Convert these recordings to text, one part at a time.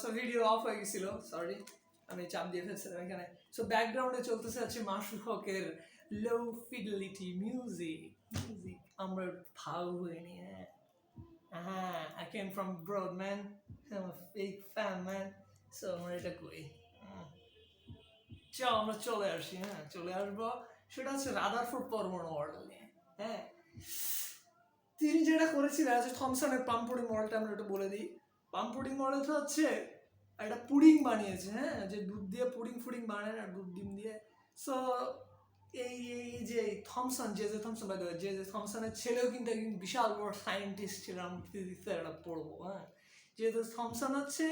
So video of হয়ে গেছিল, sorry, আমি চাপ দিয়ে ফেলছিলাম এখানে। সো ব্যাকগ্রাউন্ডে চলতেছে হচ্ছে মাসুদ হকের লো ফিডেলিটি মিউজিক। আমরা ভাগ হয়ে নি। হ্যাঁ, I came from abroad, man. I'm a big fan, man. So আমরা এটা করি। চল আমরা চলে আসি, হ্যাঁ চলে আসবো। সেটা হচ্ছে রাদারফোর্ড পরমাণু মডেল নিয়ে। হ্যাঁ, তিনি যেটা করেছিলেন যে থমসনের পাম পুডিং মডেলটা আমরা একটু বলে দিই। পাম পুডিং মডেলটা হচ্ছে একটা পুডিং বানিয়েছে, হ্যাঁ, যে দুধ দিয়ে পুডিং বানায় না, দুধ ডিম দিয়ে। সো এই এই যে Thomson, J Thomson, by the way J থমসনের ছেলেও কিন্তু একজন বিশাল বড় সায়েন্টিস্ট ছিল, আমরা ফিজিক্সের একটা পড়বো। হ্যাঁ, যেহেতু থমসন হচ্ছে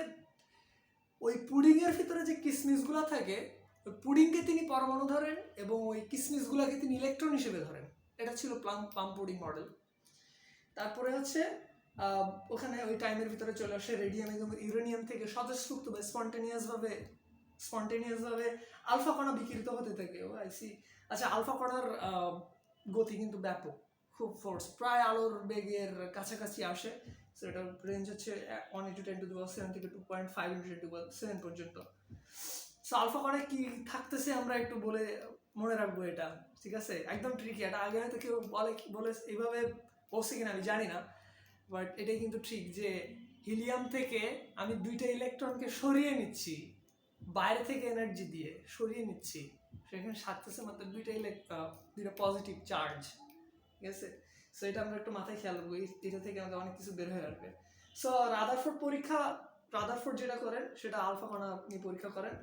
ওই পুডিংয়ের ভিতরে যে কিসমিসগুলো থাকে, ওই পুডিংকে তিনি পরমাণু ধরেন এবং ওই কিসমিসগুলোকে তিনি ইলেকট্রন হিসেবে ধরেন। এটা ছিল পাম পুডিং মডেল। তারপরে হচ্ছে ওখানে ওই টাইমের ভিতরে চলে আসে রেডিয়াম এবং ইউরেনিয়াম থেকে স্বতঃস্ফূর্ত বা স্পন্টেনিয়াসভাবে আলফা কণা বিকিরিত হতে থাকে। ও আইসি। আচ্ছা, আলফা কণার গতি কিন্তু ব্যাপক, খুব ফোর্স, প্রায় আলোর বেগের কাছাকাছি আসে। সো এটার রেঞ্জ হচ্ছে 1 × 10⁷ থেকে 2.5 × 10⁷ পর্যন্ত। সো আলফা কণায় কি থাকতেছে আমরা একটু বলে মনে রাখবো এটা, ঠিক আছে? একদম ট্রিকি, এটা আগে হয়তো কেউ বলে এইভাবে বলছে কিনা আমি জানি না, বাট এটাই কিন্তু ঠিক যে হিলিয়াম থেকে আমি 2টা ইলেকট্রনকে সরিয়ে নিচ্ছি, বাইরে থেকে এনার্জি দিয়ে সরিয়ে নিচ্ছি, সেখানে থাকতেছে মাত্র 2টা পজিটিভ চার্জ, ঠিক আছে? সো এটা আমরা একটু মাথায় খেয়াল রাখবো, এটা থেকে আমাদের অনেক কিছু বের হয়ে আসবে। সো রাদারফোর্ড যেটা করেন সেটা আলফা কণা নিয়ে পরীক্ষা করেন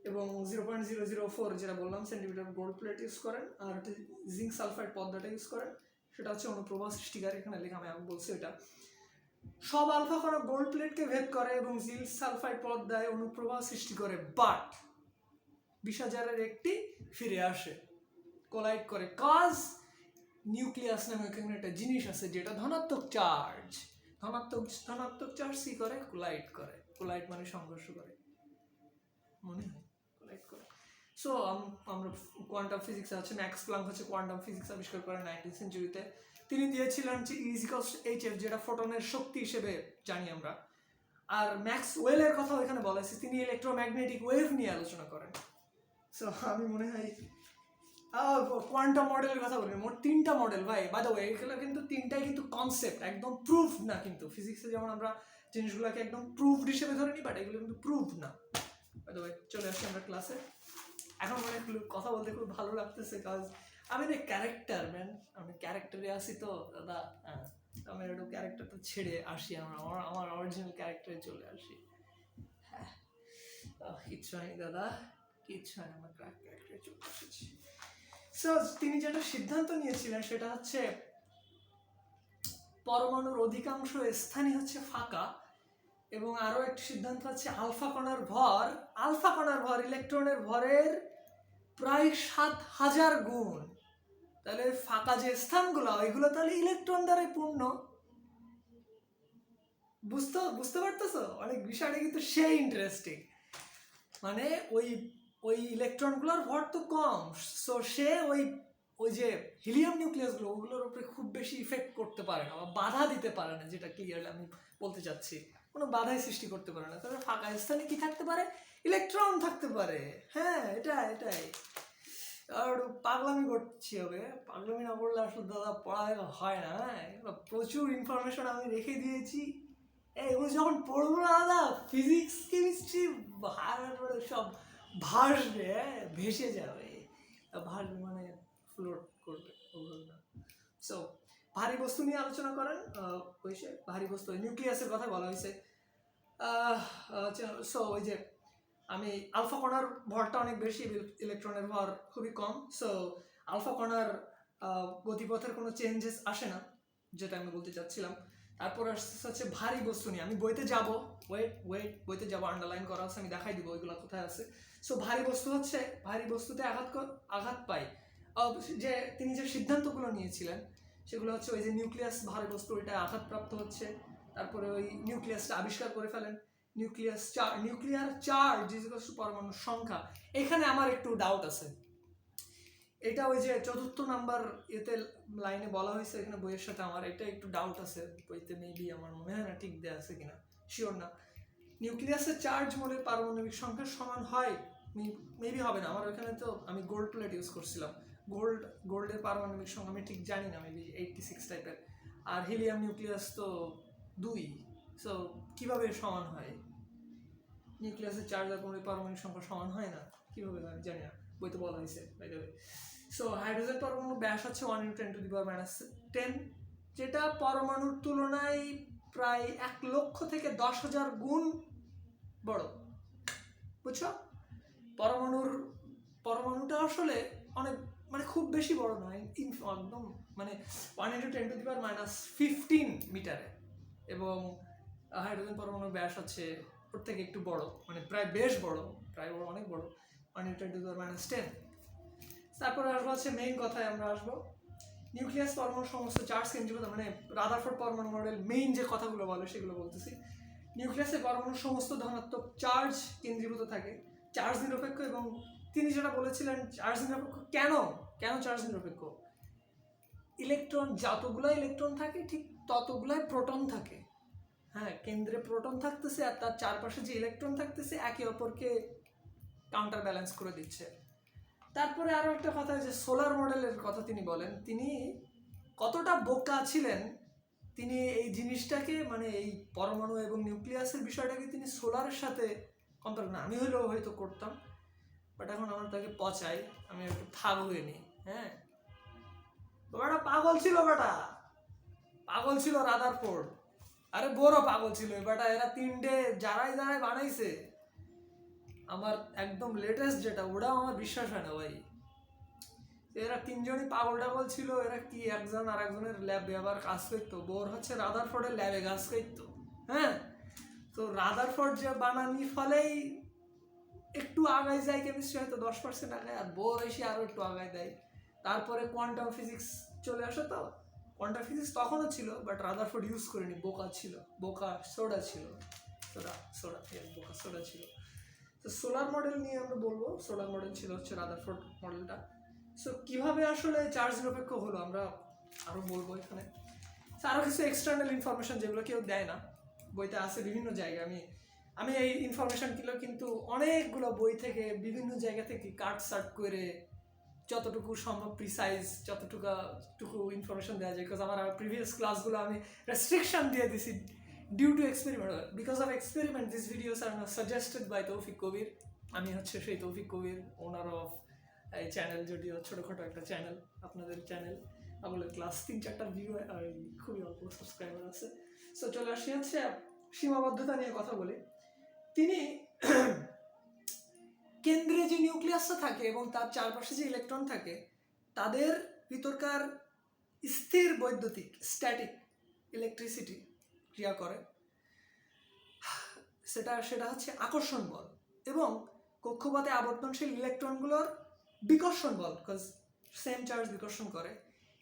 এবং 0.004 যেটা বললাম সেন্টিমিটার গোল্ড প্লেট ইউজ করেন, আর জিঙ্ক সালফাইড পদ্মাটা ইউজ করেন। সেটা হচ্ছে অনুপ্রবাহ সৃষ্টিকারী, এখানে লেখা আমি বলছি এটা। সব আলফা কণা গোল্ড প্লেটকে ভেদ করে এবং জিঙ্ক সালফাইড পদ্মায় অনুপ্রবাহ সৃষ্টি করে, বাট 20,000-এর একটি ফিরে আসে, কোলাইড করে, কজ নিউক্লিয়াস নামে এখানে একটা জিনিস আছে যেটা ধনাত্মক চার্জ চার্জ কি করে, কোলাইড মানে সংঘর্ষ করে, মনে হয় কোলাইড করে। সো আমরা কোয়ান্টাম ফিজিক্স আছে, ম্যাক্স প্লাঙ্ক হচ্ছে কোয়ান্টাম ফিজিক্স আবিষ্কার করেন 19th সেঞ্চুরিতে। তিনি দিয়েছিলেন যে E=hf, যেটা ফোটনের শক্তি হিসেবে জানি আমরা। আর ম্যাক্সওয়েলের কথা এখানে বলা হয়েছে, তিনি ইলেকট্রোম্যাগনেটিক ওয়েভ নিয়ে আলোচনা করেন। সো আমি মনে হয় কোয়ান্টাম মডেলের কথা বলি, মোট 3টা মডেল ভাই। বাই দ্য ওয়ে এগুলো কিন্তু 3টাই কিন্তু কনসেপ্ট, একদম প্রুফ না। কিন্তু ফিজিক্সে যেমন আমরা জিনিসগুলোকে একদম প্রুফড হিসেবে ধরে নিই, বাট এগুলো কিন্তু প্রুফ না। বাই দ্য ওয়ে চলে আসছি আমরা ক্লাসে। এখন মানে কথা বলতে খুব ভালো লাগতেছে, কাজ আমি না ক্যারেক্টার, ম্যান, আমি ক্যারেক্টারে আসি তো দাদা। হ্যাঁ, আমি একটু ক্যারেক্টারটা ছেড়ে আসি, আমার অরিজিনাল ক্যারেক্টারে চলে আসি। হ্যাঁ, কিচ্ছু হয়নি দাদা, কিচ্ছু হয়নি, আমার ক্যারেক্টারে চলে এসেছি। সো তিনি যেটা সিদ্ধান্ত নিয়েছিলেন সেটা হচ্ছে পরমাণুর অধিকাংশ স্থানই হচ্ছে ফাঁকা, এবং আরো একটি সিদ্ধান্ত হচ্ছে আলফা কণার ভর ইলেকট্রনের ভরের প্রায় 7,000 গুণ। তাহলে ফাঁকা যে স্থানগুলো ওইগুলো তাহলে ইলেকট্রন দ্বারাই পূর্ণ। বুঝতে পারতেছো? অনেক বিষয়টা কিন্তু সেই ইন্টারেস্টিং। মানে ওই ইলেকট্রনগুলোর ভর তো কম, সো সে ওই যে হিলিয়াম নিউক্লিয়াসগুলো ওগুলোর উপরে খুব বেশি ইফেক্ট করতে পারে না বা বাধা দিতে পারে না, যেটা ক্লিয়ারলি আমি বলতে চাচ্ছি, কোনো বাধাই সৃষ্টি করতে পারে না। তবে ফাঁকা স্থানে কি থাকতে পারে? ইলেকট্রন থাকতে পারে। হ্যাঁ, এটাই আর পাগলামি করছি হবে, পাগলামি না করলে আসলে দাদা পড়ালেখা হয় না। হ্যাঁ, প্রচুর ইনফরমেশন আমি রেখে দিয়েছি, এগুলো যখন পড়বো না দাদা, ফিজিক্স কেমিস্ট্রি সব ভাসবে, ভেসে যাবে, ভাসবে মানে ফ্লোট করবে। সো ভারী বস্তু নিয়ে আলোচনা করেন, হয়েছে ভারী বস্তু নিউক্লিয়াসের কথা বলা হয়েছে। সো ওই যে আমি আলফা কণার ভরটা অনেক বেশি, ইলেকট্রনের ভর খুবই কম। সো আলফা কণার গতিপথের কোনো চেঞ্জেস আসে না, যেটা আমি বলতে চাচ্ছিলাম। তারপর আসতে হচ্ছে ভারী বস্তু নিয়ে। আমি বইতে যাব, বইতে যাব, আন্ডারলাইন করা আছে, আমি দেখাই দিব ওইগুলো কোথায় আছে। সো ভারী বস্তু হচ্ছে, ভারী বস্তুতে আঘাত পাই। যে তিনি যে সিদ্ধান্তগুলো নিয়েছিলেন সেগুলো হচ্ছে ওই যে নিউক্লিয়াস ভারী বস্তু, ওইটা আঘাতপ্রাপ্ত হচ্ছে, তারপরে ওই নিউক্লিয়াসটা আবিষ্কার করে ফেলেন। নিউক্লিয়ার চার্জ পরমাণুর সংখ্যা। এখানে আমার একটু ডাউট আছে, এটা ওই যে 4th নাম্বার এতে লাইনে বলা হয়েছে এখানে বইয়ের সাথে, আমার এটা একটু ডাউট আছে, বইতে মেবি আমার মনে হয় না ঠিক দেয়া আছে কিনা, শিওর না। নিউক্লিয়াসের চার্জ মোলে পারমাণবিক সংখ্যার সমান হয়, মেবি হবে না, আমার ওখানে তো আমি গোল্ড প্লেট ইউজ করছিলাম, গোল্ডের পারমাণবিক সংখ্যা আমি ঠিক জানি না, মেবি 86 টাইপের, আর হিলিয়াম নিউক্লিয়াস তো 2, সো কিভাবে সমান হয়? নিউক্লিয়াসের চার্জ আর পারমাণবিক সংখ্যা সমান হয় না, কিভাবে আমি জানি না, বইতে বলা হয়েছে by the way. So hydrogen পরমাণুর ব্যাস হচ্ছে 1 × 10⁻⁻10, যেটা পরমাণুর তুলনায় প্রায় 1,00,000 থেকে 10,000 গুণ বড়, বুঝছো? পরমাণুটা আসলে অনেক মানে খুব বেশি বড় নয়, একদম মানে 1 × 10⁻15 মিটারে, এবং হাইড্রোজেন পরমাণুর ব্যাস হচ্ছে ওর থেকে একটু বড়, মানে প্রায় বেশ বড়, প্রায় বড়, অনেক বড়, 1 × 10⁻10। তারপরে আসবো হচ্ছে মেইন কথায় আমরা আসবো, নিউক্লিয়াস পরমাণু সমস্ত চার্জ কেন্দ্রীভূত, মানে রাদারফোর্ড পরমাণু মডেল মেইন যে কথাগুলো বলে সেগুলো বলতেছি। নিউক্লিয়াসের পরমাণু সমস্ত ধনাত্মক চার্জ কেন্দ্রীভূত থাকে, চার্জ নিরপেক্ষ, এবং তিনি যেটা বলেছিলেন চার্জ নিরপেক্ষ কেন চার্জ নিরপেক্ষ? ইলেকট্রন, যতগুলাই ইলেকট্রন থাকে ঠিক ততগুলাই প্রোটন থাকে, হ্যাঁ, কেন্দ্রে প্রোটন থাকতেছে আর তার চারপাশে যে ইলেকট্রন থাকতেছে একে অপরকে কাউন্টার ব্যালেন্স করে দিচ্ছে। তারপরে আরো একটা কথা, যে সোলার মডেলের কথা তিনি বলেন, তিনি কতটা বোকা ছিলেন, তিনি এই জিনিসটাকে মানে এই পরমাণু এবং নিউক্লিয়াসের বিষয়টাকে তিনি সোলারের সাথে কম্পেয়ার করেন। আমি হলেও হয়তো করতাম, বাট এখন আমার তাকে পচাই, আমি একটু থাক হয়ে নিই। হ্যাঁ, বেটা পাগল ছিল, পাগল ছিল রাদারফোর্ড, আরে বড় পাগল ছিল বেটা। এরা তিনটে যারাই বানাইছে, আমার একদম লেটেস্ট যেটা, ওটাও আমার বিশ্বাস হয় না ভাই। এরা তিনজনই পাগল ছিল। এরা কি একজন আর একজনের ল্যাবে আবার কাজ করতো, বোর হচ্ছে রাদারফোর্ডের ল্যাবে কাজ করতো। হ্যাঁ, তো রাদারফোর্ড যে বানানির ফলেই একটু আগায় যায় কেমিস্ট্রি, হয়তো 10% আগায়, আর বোর এসে আরো একটু আগায় দেয়। তারপরে কোয়ান্টাম ফিজিক্স চলে আসে, তো কোয়ান্টাম ফিজিক্স তখনও ছিল, বাট রাদারফোর্ড ইউজ করেনি, বোকা ছিল, বোকা সোডা ছিল, বোকা সোডা ছিল। তো সোলার মডেল নিয়ে আমরা বলবো, সোলার মডেল ছিল হচ্ছে রাদারফোর্ড মডেলটা। সো কিভাবে আসলে চার্জ নিরপেক্ষ হলো আমরা আরো বলবো এখানে। আরো কিছু এক্সটার্নাল ইনফরমেশন যেগুলো কেউ দেয় না, বইতে আছে বিভিন্ন জায়গায়। আমি এই ইনফরমেশনগুলো কিন্তু অনেকগুলো বই থেকে বিভিন্ন জায়গা থেকে কাট সার্ট করে যতটুকু সম্ভব প্রিসাইজ যতটুকু ইনফরমেশন দেওয়া যায়, বিকজ আমার প্রিভিয়াস ক্লাসগুলো আমি রেস্ট্রিকশন দিয়ে দিছি due to experiment. Because of experiment this videos are suggested by Tawfiq Kabir. আমি হচ্ছে সেই তৌফিক কবির, ওনার অফ এই চ্যানেল, যদিও ছোটোখাটো একটা চ্যানেল, আপনাদের চ্যানেল। আমাদের ক্লাস 3-4টা ভিউ আর খুবই অল্প সাবস্ক্রাইবার আছে। সো চলে আসি হচ্ছে সীমাবদ্ধতা নিয়ে কথা বলি। তিনি কেন্দ্রে যে নিউক্লিয়াসটা থাকে এবং তার চারপাশে যে ইলেকট্রন থাকে, তাদের ভিতরকার স্থির বৈদ্যুতিক স্ট্যাটিক ইলেকট্রিসিটি ক্রিয়া করে, সেটা হচ্ছে আকর্ষণ বল, এবং কক্ষপথে আবর্তনশীল ইলেকট্রনগুলোর বিকর্ষণ বল, বিকজ সেম চার্জ বিকর্ষণ করে।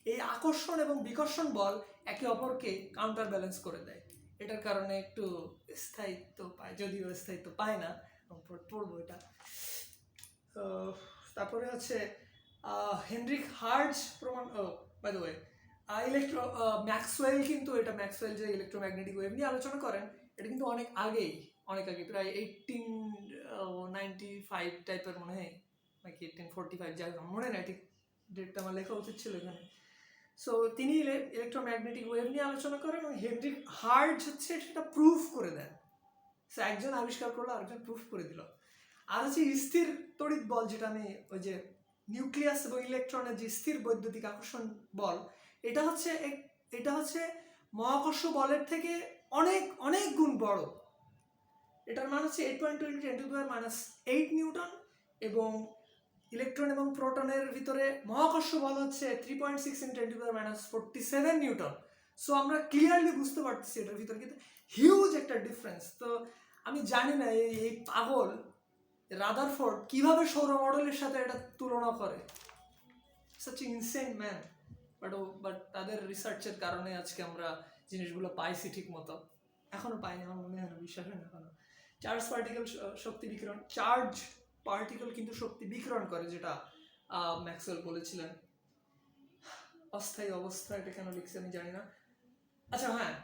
এই আকর্ষণ এবং বিকর্ষণ বল একে অপরকে কাউন্টার ব্যালেন্স করে দেয়। এটার কারণে একটু স্থায়িত্ব পায়, যদিও স্থায়িত্ব পায় না, পড়বো এটা। তারপরে হচ্ছে হেনরিক হার্জ প্রমাণ, বাই দ্য ওয়ে ম্যাক্সওয়েল, কিন্তু এটা ম্যাক্সওয়েল যে ইলেকট্রোম্যাগনেটিক ওয়েভ নিয়ে আলোচনা করেন, এটা কিন্তু অনেক আগে, প্রায় 1895 টাইপের মনে হয়, নাকি 1845, যাই হোক মনে নাই ঠিক ডেটটা, আমার লেখা উচিত ছিল এখানে। সো তিনি ইলেকট্রোম্যাগনেটিক ওয়েভ নিয়ে আলোচনা করেন, এবং হেনরিক হার্জ হচ্ছে সেটা প্রুফ করে দেন। সো একজন আবিষ্কার করলো, আরেকজন প্রুফ করে দিল। আর হচ্ছে স্থির তড়িৎ বল, যেটা আমি ওই যে নিউক্লিয়াস এবং ইলেকট্রনের যে স্থির বৈদ্যুতিক আকর্ষণ বল, এটা হচ্ছে মহাকর্ষ বলের থেকে অনেক অনেক গুণ বড়। এটার মান হচ্ছে 8.20 × 10⁻⁸ নিউটন, এবং ইলেকট্রন এবং প্রোটনের ভিতরে মহাকর্ষ বল হচ্ছে 3.6 × 10⁻47 নিউটন। সো আমরা ক্লিয়ারলি বুঝতে পারতেছি এটার ভিতরে কিন্তু হিউজ একটা ডিফারেন্স। তো আমি জানি না এই পাগল রাদারফোর্ড কিভাবে সৌর মডেলের সাথে এটা তুলনা করে, সাচ ইনসেন ম্যান। বাট তাদের রিসার্চের কারণে আজকে আমরা জিনিসগুলো পাইছি ঠিক মতো। এখনো পাইনি, আমার মনে হয় না, বিশ্বাস হয় না এখনো। চার্জ পার্টিকেল শক্তি বিকিরণ, চার্জ পার্টিকেল কিন্তু শক্তি বিকিরণ করে, যেটা ম্যাক্সওয়েল বলেছিলেন। অস্থায়ী অবস্থা, এটা কেন লিখছে আমি জানি না। আচ্ছা হ্যাঁ,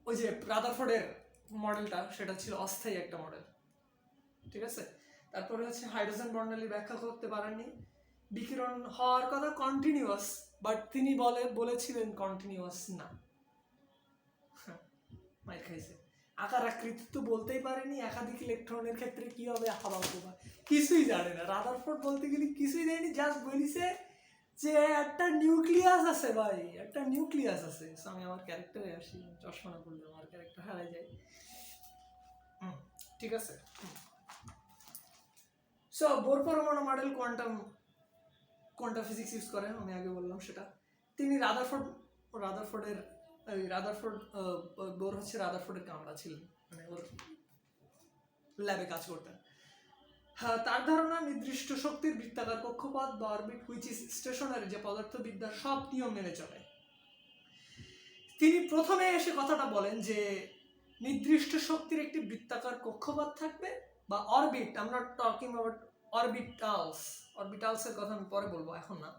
ওই যে রাদারফোর্ডের মডেলটা সেটা ছিল অস্থায়ী একটা মডেল, ঠিক আছে। তারপরে হচ্ছে হাইড্রোজেন বর্ণালী ব্যাখ্যা করতে পারেননি। বিকিরণ হওয়ার কথা কন্টিনিউয়াস, বাট তিনি বলেছিলেন কন্টিনিউয়াস না। মাইর খাইছে। আকার আকৃতি তো বলতেই পারেনি, একাধিক ইলেকট্রনের ক্ষেত্রে কি হবে হাওয়া উপভা কিছুই জানে না। রাদারফোর্ড বলতে গেলে কিছুই জানেনি, জাস্ট বলিছে যে একটা নিউক্লিয়াস আছে ভাই, একটা নিউক্লিয়াস আছে। আমি আমার ক্যারেক্টারে আসি, চশমা না করলে আমার ক্যারেক্টার হারাই যায়। ঠিক আছে। সো বোর পরমাণু মডেল কোয়ান্টাম ফিজিক্স ইউজ করে, আমি আগে বললাম সেটা। তিনি বোর হচ্ছে রাদারফোর্ডের কামরা ছিলেন, মানে ওর ল্যাবে কাজ করতেন। হ্যাঁ, তার ধারণা নির্দিষ্ট শক্তির বৃত্তাকার কক্ষপথ বা অরবিট হুইচ ইজ স্টেশনারি, যে পদার্থবিদ্যার সব নিয়ম মেনে চলে। তিনি প্রথমে এসে কথাটা বলেন যে নির্দিষ্ট শক্তির একটি বৃত্তাকার কক্ষপথ থাকবে বা অরবিট। আমরা টকিং অ্যাবাউট অরবিটালস এর কথা আমি পরে বলবো, এখন না।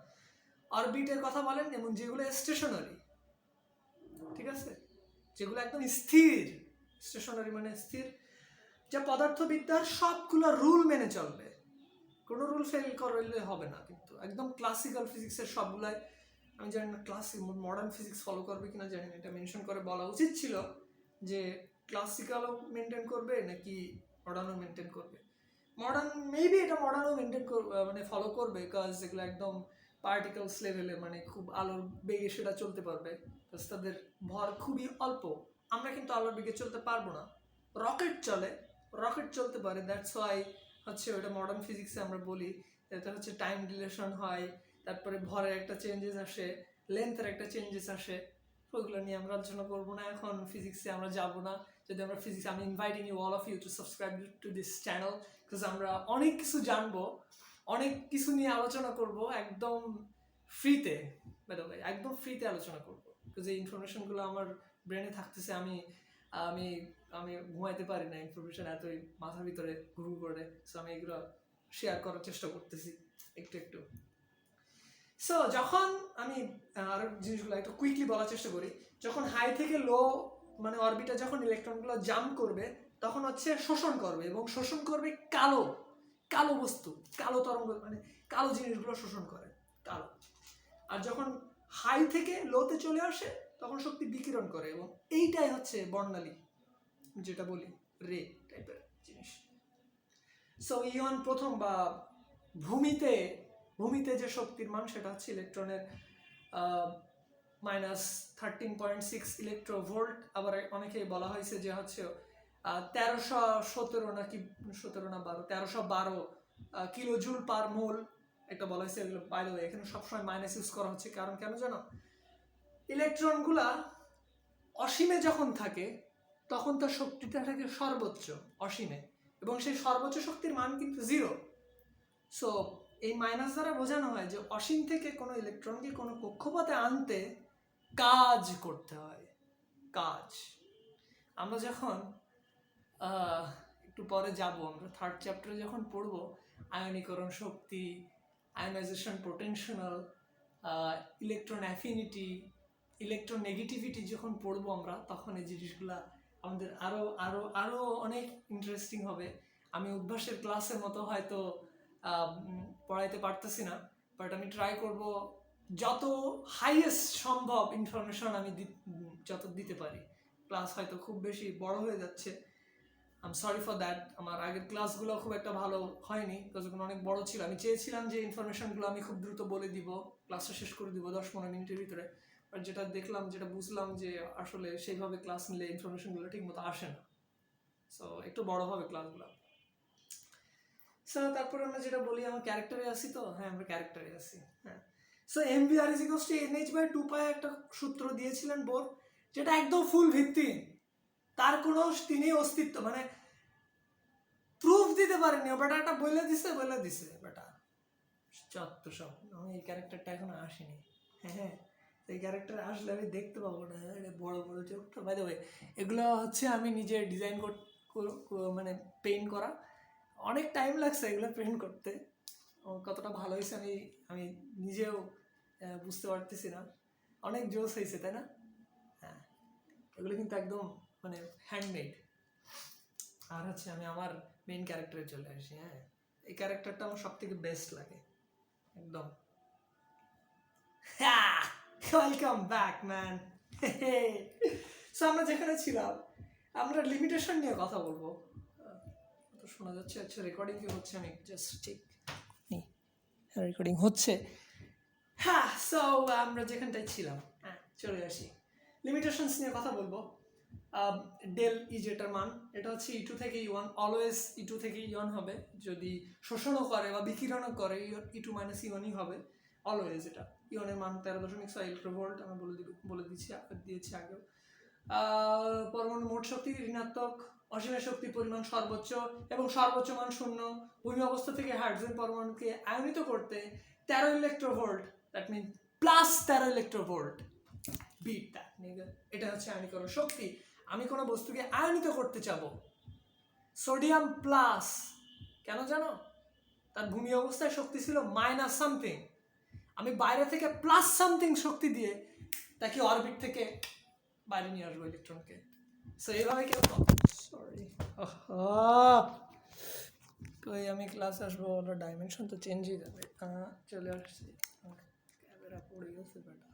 অরবিটের কথা বলেন, এবং যেগুলো স্টেশনারি, ঠিক আছে, যেগুলো একদম স্থির। স্টেশনারি মানে স্থির, যা পদার্থবিদ্যার সবগুলো রুল মেনে চলবে, কোনো রুল ফেল করলে হবে না। কিন্তু একদম ক্লাসিক্যাল ফিজিক্সের সবগুলাই, আমি জানি না মডার্ন ফিজিক্স ফলো করবে কিনা জানি না, এটা মেনশন করে বলা উচিত ছিল যে ক্লাসিক্যালও মেনটেন করবে নাকি মডার্নও মেনটেন করবে। মডার্ন মেবি এটা মডার্নও মেনটেন করবে, মানে ফলো করবে, বিকজ এগুলো একদম পার্টিকেলস লেভেলে, মানে খুব আলোর বেগে সেটা চলতে পারবে, বিকজ তাদের ভর খুবই অল্প। আমরা কিন্তু আলোর বেগে চলতে পারবো না। রকেট চলতে পারে, দ্যাটস ওয়াই হচ্ছে ওটা মডার্ন ফিজিক্সে আমরা বলি এটা হচ্ছে টাইম ডিলেশন হয়, তারপরে ভরের একটা চেঞ্জেস আসে, লেন্থের একটা চেঞ্জেস আসে। ওইগুলো নিয়ে আমরা আলোচনা করবো না এখন, ফিজিক্সে আমরা যাবো না। যদি আমরা ফিজিক্স, আমি inviting you all of you to subscribe to this channel, because আমরা অনেক কিছু জানবো, অনেক কিছু নিয়ে আলোচনা করব একদম ফ্রিতে, ভাই একদম ফ্রিতে আলোচনা করবো, বিকজ এই ইনফরমেশনগুলো আমার ব্রেনে থাকতেছে, আমি আমি আমি ঘুমাইতে পারি না, ইনফরমেশন এতই মাথার ভিতরে ঘুরু করে। সো আমি এগুলো শেয়ার করার চেষ্টা করতেছি একটু একটু। সো যখন আমি আরো জিনিসগুলো একটু কুইকলি বলার চেষ্টা করি, যখন হাই থেকে লো মানে অরবিটা যখন ইলেকট্রনগুলো জাম্প করবে, তখন হচ্ছে শোষণ করবে, এবং শোষণ করবে কালো বস্তু, কালো তরঙ্গ, মানে কালো জিনিসগুলো শোষণ করে, কালো। আর যখন হাই থেকে লোতে চলে আসে তখন শক্তি বিকিরণ করে, এবং এইটাই হচ্ছে বর্ণালী, যেটা বলি রে টাইপের জিনিস। সো ইয়ন প্রথম বা ভূমিতে যে শক্তির মান সেটা হচ্ছে ইলেকট্রনের -13.6 ইলেকট্রোভোল্ট। আবার অনেকে বলা হয়েছে যে হচ্ছে 1317 নাকি 17 না 12, 1312 কিলো জুল পার মোল, এটা বলা হয়েছে। এগুলো বাই দ্য ওয়ে এখানে সবসময় মাইনাস ইউজ করা হচ্ছে, কারণ কেন জানো, ইলেকট্রনগুলা অসীমে যখন থাকে তখন তার শক্তিটা থাকে সর্বোচ্চ অসীমে, এবং সেই সর্বোচ্চ শক্তির মান কিন্তু 0। সো এই মাইনাস দ্বারা বোঝানো হয় যে অসীম থেকে কোনো ইলেকট্রনকে কোনো কক্ষপথে আনতে কাজ করতে হয়, কাজ। আমরা যখন একটু পরে যাব, আমরা 3rd চ্যাপ্টারে যখন পড়বো আয়নীকরণ শক্তি, ionisation potential, electron affinity, electron negativity যখন পড়বো আমরা, তখন এই জিনিসগুলা আমাদের আরো আরো আরো অনেক ইন্টারেস্টিং হবে। আমি উদ্ভাসের ক্লাসের মতো হয়তো পড়াইতে পারতেছি না, বাট আমি ট্রাই করব যত হাইয়েস্ট সম্ভব ইনফরমেশন আমি যত দিতে পারি। ক্লাস হয়তো খুব বেশি বড় হয়ে যাচ্ছে, I am sorry for that. আমার আগের ক্লাসগুলো খুব একটা ভালো হয়নি, বিকজ ওগুলো অনেক বড় ছিল। আমি চেয়েছিলাম যে ইনফরমেশনগুলো আমি খুব দ্রুত বলে দিব, ক্লাসটা শেষ করে দিব 10-15 মিনিটের ভিতরে, বাট যেটা দেখলাম, যেটা বুঝলাম যে আসলে সেইভাবে ক্লাস নিলে ইনফরমেশনগুলো ঠিক মতো আসে না। সো একটু বড় হবে ক্লাসগুলো। সো তারপরে আমরা যেটা বলি, আমার ক্যারেক্টারে আসি তো, হ্যাঁ আমরা ক্যারেক্টারে আসি, হ্যাঁ। সো MVR = NH/2π একটা সূত্র দিয়েছিলেন বোর, যেটা একদম ফুল ভিত্তিহীন, তার কোনো তিনি অস্তিত্ব মানে প্রুফ দিতে পারেনি, বাট একটা বলে দিছে বেটা চত্ব সব। আমি এই ক্যারেক্টারটা এখনো আসেনি, হ্যাঁ এই ক্যারেক্টার আসলে আমি দেখতে পাবো না, বড় বড় চোখটা। বাই দ্য ওয়ে এগুলো হচ্ছে আমি নিজে ডিজাইন মানে পেইন্ট করা, অনেক টাইম লাগছে এগুলো পেইন্ট করতে। কতটা ভালো হয়েছে আমি নিজেও বুঝতে পারতেছি না, অনেক জোস হয়েছে তাই না? হ্যাঁ, এগুলো কিন্তু একদম মানে হ্যান্ডমেড, আর হচ্ছে আমি আমার মেইন ক্যারেক্টারে চলে আসি। হ্যাঁ, এই ক্যারেক্টারটা আমার সব থেকে বেস্ট লাগে একদম। Welcome back man. সো আমরা যেখানে ছিলাম, আমরা লিমিটেশন নিয়ে কথা বলবো। তো শোনা যাচ্ছে, আচ্ছা রেকর্ডিং কি হচ্ছে? আমি জাস্ট চেক নিই, রেকর্ডিং হচ্ছে। হ্যাঁ, সো আমরা যেখানটায় ছিলাম, হ্যাঁ চলে আসি। লিমিটেশনস নিয়ে কথা বলবো। ডেল ই যেটার মান, এটা হচ্ছে E2 থেকে E1, অলওয়েজ E2 থেকে E1 হবে। যদি শোষণও করে বা বিকিরণও করে E2 মাইনাস E1ই হবে অলওয়েজ। এটা E1 এর মান 13.6 ইলেকট্রোভোল্ট, আমি বলে দিয়েছি আগেও। পরমাণু মোট শক্তি ঋণাত্মক, অসীমের শক্তির পরিমাণ সর্বোচ্চ এবং সর্বোচ্চ মান 0। ভূমি অবস্থা থেকে হাইড্রোজেন পরমাণুকে আয়নিত করতে 13 electronvolt, that mean plus 13 electronvolt. বিট দ্যাট নিগা। এটা হচ্ছে আয়নীকরণ শক্তি। আমি কোনো বস্তুকে আয়নিত করতে চাবো, সোডিয়াম প্লাস, কেন জানো? তার ভূমি অবস্থায় শক্তি ছিল মাইনাস সামথিং, আমি বাইরে থেকে প্লাস সামথিং শক্তি দিয়ে তাকে অরবিট থেকে বাইরে নিয়ে আসবো ইলেকট্রনকে। সো এইভাবে কেউ, সরি কই আমি ক্লাসে আসবো, ওটা ডাইমেনশন তো চেঞ্জ হয়ে যাবে। চলে আসছি, ক্যামেরা পড়ে গেছে বেটা।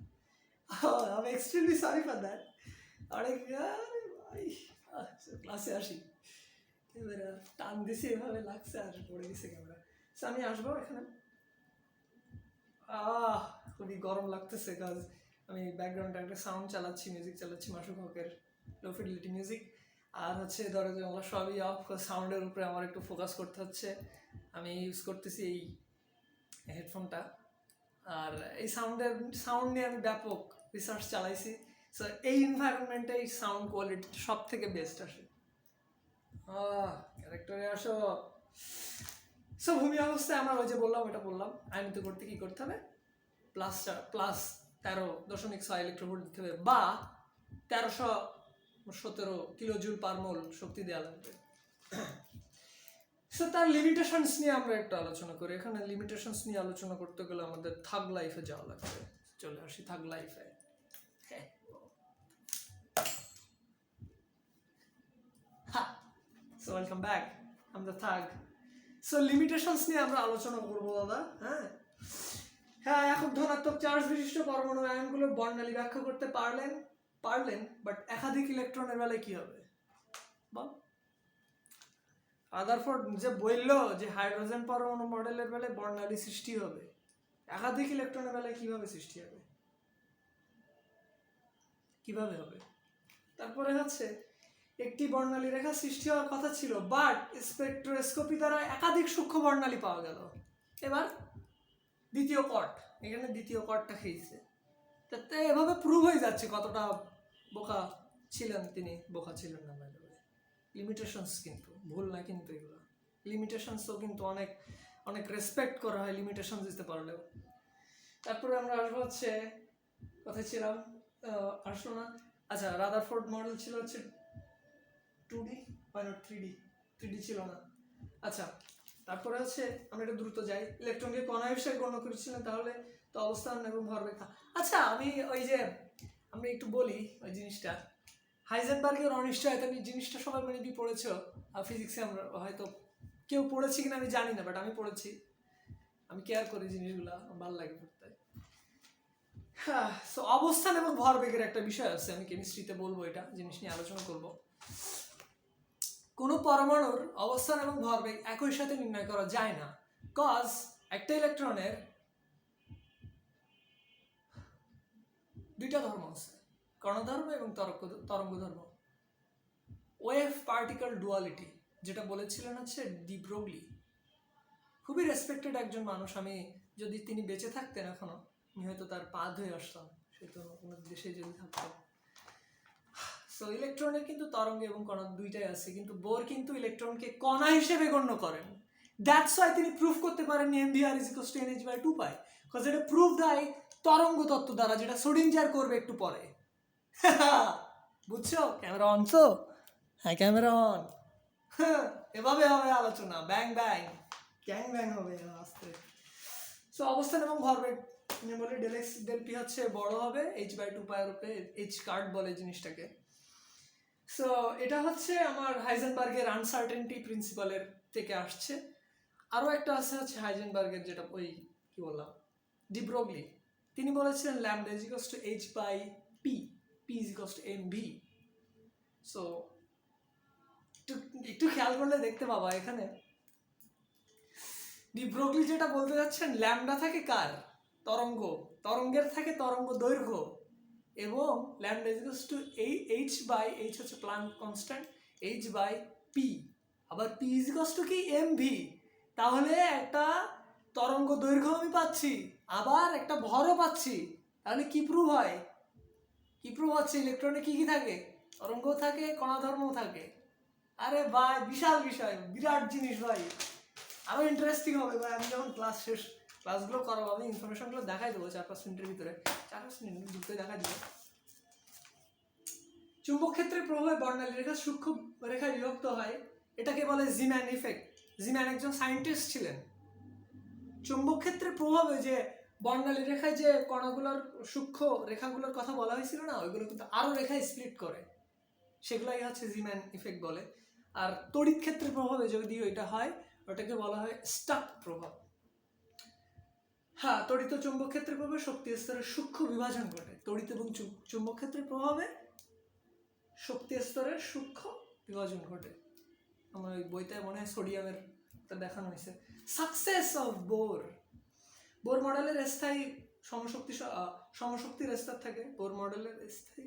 আমি এক্সট্রিমলি সরি ফর দ্যাট। আরে ভাই, ক্লাসে আসি, ক্যামেরা টান দিছি এভাবে লাগছে আর পড়ে গেছে ক্যামেরা। সো আমি আসবো এখানে। খুবই গরম লাগতেছে, কাজ আমি ব্যাকগ্রাউন্ডে একটা সাউন্ড চালাচ্ছি, মিউজিক চালাচ্ছি, মাসুক হকের লো ফিডেলিটি মিউজিক। আর হচ্ছে ধরো যে আমার সবই অফ, সাউন্ডের উপরে আমার একটু ফোকাস করতে হচ্ছে। আমি ইউজ করতেছি এই হেডফোনটা, আর এই সাউন্ড নিয়ে আমি ব্যাপক রিসার্চ চালাইছি। সো এই এনভায়রনমেন্টে এই সাউন্ড কোয়ালিটি সব থেকে বেস্ট আসে। ক্যারেক্টারে আসো। সো ভূমি অবস্থায় আমরা ওই যে বললাম, এটা বললাম, আয়নিত করতে কি করতে হবে? প্লাস 13.6 ইলেকট্রোভোল্ট দিতে হবে, বা 1317 কিলোজুল পার মোল শক্তি দেওয়া লাগবে। সো তার লিমিটেশনস নিয়ে আমরা একটু আলোচনা করি। এখানে লিমিটেশনস নিয়ে আলোচনা করতে গেলে আমাদের থাগ লাইফে যাওয়া লাগবে। চলে আসি থাগ লাইফে। সো ওয়েলকাম ব্যাক, আমরা থাগ। সো লিমিটেশনস নিয়ে আমরা আলোচনা করবো দাদা। হ্যাঁ, একক ধনাত্মক চার্জ বিশিষ্ট পরমাণু আয়নগুলোর বর্ণালী ব্যাখ্যা করতে পারলেন, বাট একাধিক ইলেকট্রনের বেলায় কি হবে বল? রাদারফোর্ড যে বললো যে হাইড্রোজেন পরমাণু মডেলের বেলায় বর্ণালী সৃষ্টি হবে, একাধিক ইলেকট্রনের বেলায় কিভাবে সৃষ্টি হবে? কিভাবে হবে? তারপরে হচ্ছে একটি বর্ণালী রেখা সৃষ্টি হওয়ার কথা ছিল, বাট স্পেকট্রোস্কোপি দ্বারা একাধিক সূক্ষ্ম বর্ণালী পাওয়া গেল। এবার দ্বিতীয় কট, এখানে দ্বিতীয় কটটা খেয়েছে। তাতে এভাবে প্রুভ হয়ে যাচ্ছে কতটা বোকা ছিলেন তিনি। বোকা ছিলেন না, লিমিটেশনস কিন্তু ভুল না, কিন্তু এগুলো লিমিটেশনসও কিন্তু অনেক অনেক রেসপেক্ট করা হয় লিমিটেশনস দিতে পারলেও। তারপরে আমরা আসবো হচ্ছে, কোথায় ছিলাম? আসলো না। আচ্ছা, রাদারফোর্ড মডেল ছিল হচ্ছে 2D, 3D ছিল না। আচ্ছা, তারপরে হচ্ছে আমরা একটু দ্রুত যাই। ইলেকট্রনকে কণা হিসেবে গণ্য করেছিলেন, তাহলে তো অবস্থান এবং ভরবেগ। আচ্ছা, আমি ওই যে আমরা একটু বলি ওই জিনিসটা, হাইজেনবার্গের অনিশ্চয়তা জিনিসটা সবাই মানে কি পড়েছো ফিজিক্সে? আমরা হয়তো কেউ পড়েছি কিনা আমি জানি না, বাট আমি পড়েছি। আমি কেয়ার করি জিনিসগুলো, ভালো লাগে পড়তে। হ্যাঁ, সো অবস্থান এবং ভরবেগের একটা বিষয় আছে, আমি কেমিস্ট্রিতে বলবো, এটা জিনিস নিয়ে আলোচনা করব। কোনো পরমাণুর অবস্থান এবং ভরবেগ একই সাথে নির্ণয় করা যায় না, কজ একটা ইলেকট্রনের দুইটা ধর্ম আছে, কণাধর্ম এবং তরঙ্গ ধর্ম। ওয়েভ পার্টিকেল ডুয়ালিটি, যেটা বলেছিলেন হচ্ছে ডি ব্রগলি, খুবই রেসপেক্টেড একজন মানুষ। আমি যদি তিনি বেঁচে থাকতেন এখনো, আমি হয়তো তার পা ধুয়ে আসতাম, সে তো কোনো দেশে যদি থাকতাম। সো ইলেকট্রনের কিন্তু তরঙ্গ এবং কণা দুইটাই আছে, কিন্তু বোর কিন্তু ইলেকট্রনকে কণা হিসেবে গণ্য করেন। দ্যাটস ওয়াই তিনি প্রুফ করতে পারেন MBR = NH/2π, কজ এটা প্রুভড হয় তরঙ্গ তত্ত্ব দ্বারা, যেটা সোডিঞ্জার করবে একটু পরে। বুঝছো? ক্যামেরা অন তো? হ্যাঁ, ক্যামেরা অন। এভাবে হবে আলোচনা, ব্যাং ব্যাং গ্যাং ব্যাং হবে আস্তে। সো অবস্থান এবং ভরবেগ বলে ∇x ∇p হচ্ছে বড় হবে H/2π এর উপরে, H কার্ড বলে জিনিসটাকে। সো এটা হচ্ছে আমার হাইজেনবার্গের আনসার্টেনটি প্রিন্সিপালের থেকে আসছে। আরও একটা আছে হচ্ছে হাইজেনবার্গের, যেটা ওই কি বললাম, ডি ব্রগলি, তিনি বলেছিলেন lambda is equals to H by P, P is equals to M V. So একটু একটু খেয়াল করলে দেখতে পাবা এখানে ডি ব্রগলি যেটা বলতে যাচ্ছেন, ল্যামডা থাকে কার, তরঙ্গের থাকে তরঙ্গ দৈর্ঘ্য, এবং lambda is equals to H by, H হচ্ছে Planck constant, H by P, আবার পি ইজ ইকুয়ালস টু কি এম ভি। তাহলে একটা তরঙ্গ দৈর্ঘ্য আমি পাচ্ছি, আবার একটা ভরও পাচ্ছি। তাহলে কি প্রুভ হয়, কি প্রুভ হচ্ছে, ইলেকট্রনে কি কি থাকে, তরঙ্গ থাকে, কণাধর্মও থাকে। আরে ভাই বিশাল বিষয়, বিরাট জিনিস ভাই, আরো ইন্টারেস্টিং হবে ভাই। আমি যখন ক্লাসগুলো করাবো, আমি ইনফরমেশনগুলো দেখাই দেবো 4-5 মিনিটের ভিতরে, 4-5 মিনিট দুটোই দেখাই দেবো। চুম্বক ক্ষেত্রের প্রভাবে বর্ণালী রেখা সূক্ষ্ম রেখায় বিভক্ত হয়, এটাকে বলে জিম্যান ইফেক্ট। জিম্যান একজন সায়েন্টিস্ট ছিলেন। চুম্বক ক্ষেত্রের প্রভাবে যে বর্ণালী রেখায় যে কণাগুলোর সূক্ষ্ম রেখাগুলোর কথা বলা হয়েছিল না, ওইগুলো কিন্তু আরো রেখায় স্প্লিট করে, সেগুলাই হচ্ছে জিম্যান ইফেক্ট বলে। আর তড়িৎ ক্ষেত্রের প্রভাবে যদি ওইটা হয়, ওটাকে বলা হয় স্টাক প্রভাব। হ্যাঁ, তড়িৎ চুম্বক ক্ষেত্রের প্রভাবে শক্তি স্তরের সূক্ষ্ম বিভাজন ঘটে। তড়িৎ এবং চুম্বক ক্ষেত্রের প্রভাবে শক্তি স্তরের সূক্ষ্ম বিভাজন ঘটে। আমার ওই বইতে মনে হয় সোডিয়ামের দেখানো হয়েছে। সাকসেস অফ বোর মডেলের স্থায়ী সমশক্তির স্তর থাকে। বোর মডেলের স্থায়ী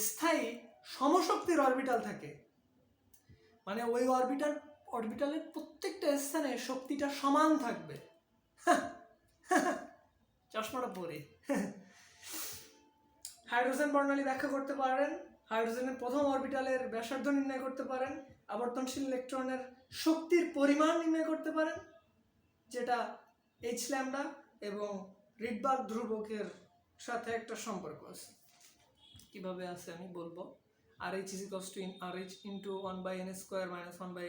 স্থায়ী সমশক্তির অরবিটাল থাকে, মানে ওই অরবিটালের প্রত্যেকটা স্থানে শক্তিটা সমান থাকবে। চশমাটা পরে হাইড্রোজেন বর্ণালী ব্যাখ্যা করতে পারেন, হাইড্রোজেনের প্রথম অরবিটালের ব্যাসার্ধ নির্ণয় করতে পারেন, আবর্তনশীল ইলেকট্রনের শক্তির পরিমাণ নির্ণয় করতে পারেন, যেটা এইচ ল্যামডা এবং রিডবার্গ ধ্রুবকের সাথে একটা সম্পর্ক আছে। কিভাবে আছে আমি বলবো। RH is equals to RH into 1 by n square minus 1 by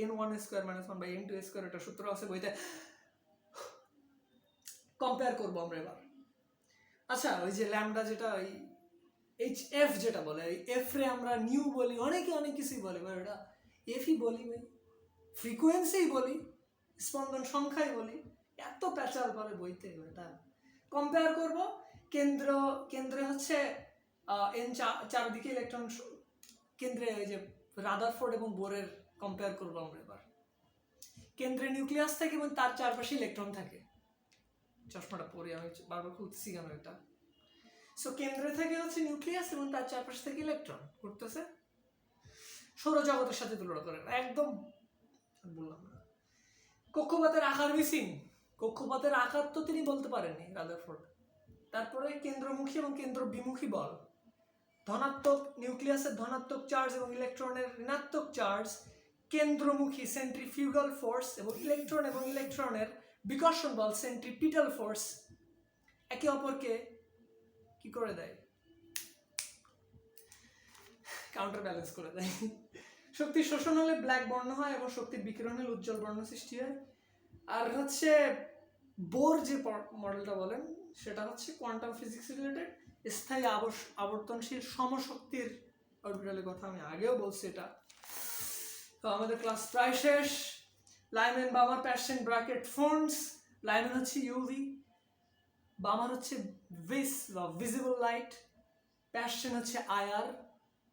n1 square minus 1 by n2 square, এটা সূত্র আছে বইতে, কম্পেয়ার করবো আমরা এবার। আচ্ছা, ওই যে ল্যামডা যেটা ওই HF যেটা বলে, ওই এফ রে আমরা নিউ বলি, অনেকে অনেক কিছুই বলে ভাই, ওটা এফই বলি ভাই, ফ্রিকোয়েন্সি বলি, স্পন্দন সংখ্যাই বলি, এত প্যাচাল বলে বইতে। এটা কম্পেয়ার করব, কেন্দ্রে হচ্ছে এন চারদিকে ইলেকট্রন, কেন্দ্রে ওই যে রাদারফোর্ড এবং বোরের কম্পেয়ার করবো আমরা এবার। কেন্দ্রে নিউক্লিয়াস থাকে এবং তার চারপাশে ইলেকট্রন থাকে। চশমাটা পরে আমি বারবার খুঁজছি কেন এটা। সো কেন্দ্রে থেকে হচ্ছে নিউক্লিয়াস এবং তার চারপাশে থেকে ইলেকট্রন ঘুরতেছে। সৌরজগতের সাথে তুলনা করেন, একদম বললাম না। কক্ষপথের আকার মিসিং, কক্ষপথের আকার তো তিনি বলতে পারেননি রাদারফোর্ড। তারপরে কেন্দ্রমুখী এবং কেন্দ্র বিমুখী বল, ধনাত্মক নিউক্লিয়াসের ধনাত্মক চার্জ এবং ইলেকট্রনের ঋণাত্মক চার্জ, কেন্দ্রমুখী সেন্ট্রিফিউগাল ফোর্স এবং ইলেকট্রনের বিকর্ষণ বল সেন্ট্রিপিটাল ফোর্স একে অপরকে কি করে দেয়, কাউন্টার ব্যালেন্স করে দেয়। শক্তি শোষণ হলে ব্ল্যাক বর্ণ হয় এবং শক্তির বিকিরণ হলে উজ্জ্বল বর্ণ সৃষ্টি হয়। আর হচ্ছে বোর যে মডেলটা বলেন, সেটা হচ্ছে কোয়ান্টাম ফিজিক্স রিলেটেড, স্থায়ী আবর্তনশীল সমশক্তির অরবিটালের কথা আমি আগেও বলছি এটা। তো আমাদের ক্লাস প্রায় শেষ। Lyman Balmer Paschen Brackett Pfund, Lyman হচ্ছে ইউভি, বামার হচ্ছে ভিস বা ভিজিবল লাইট, প্যাশন হচ্ছে আইআর,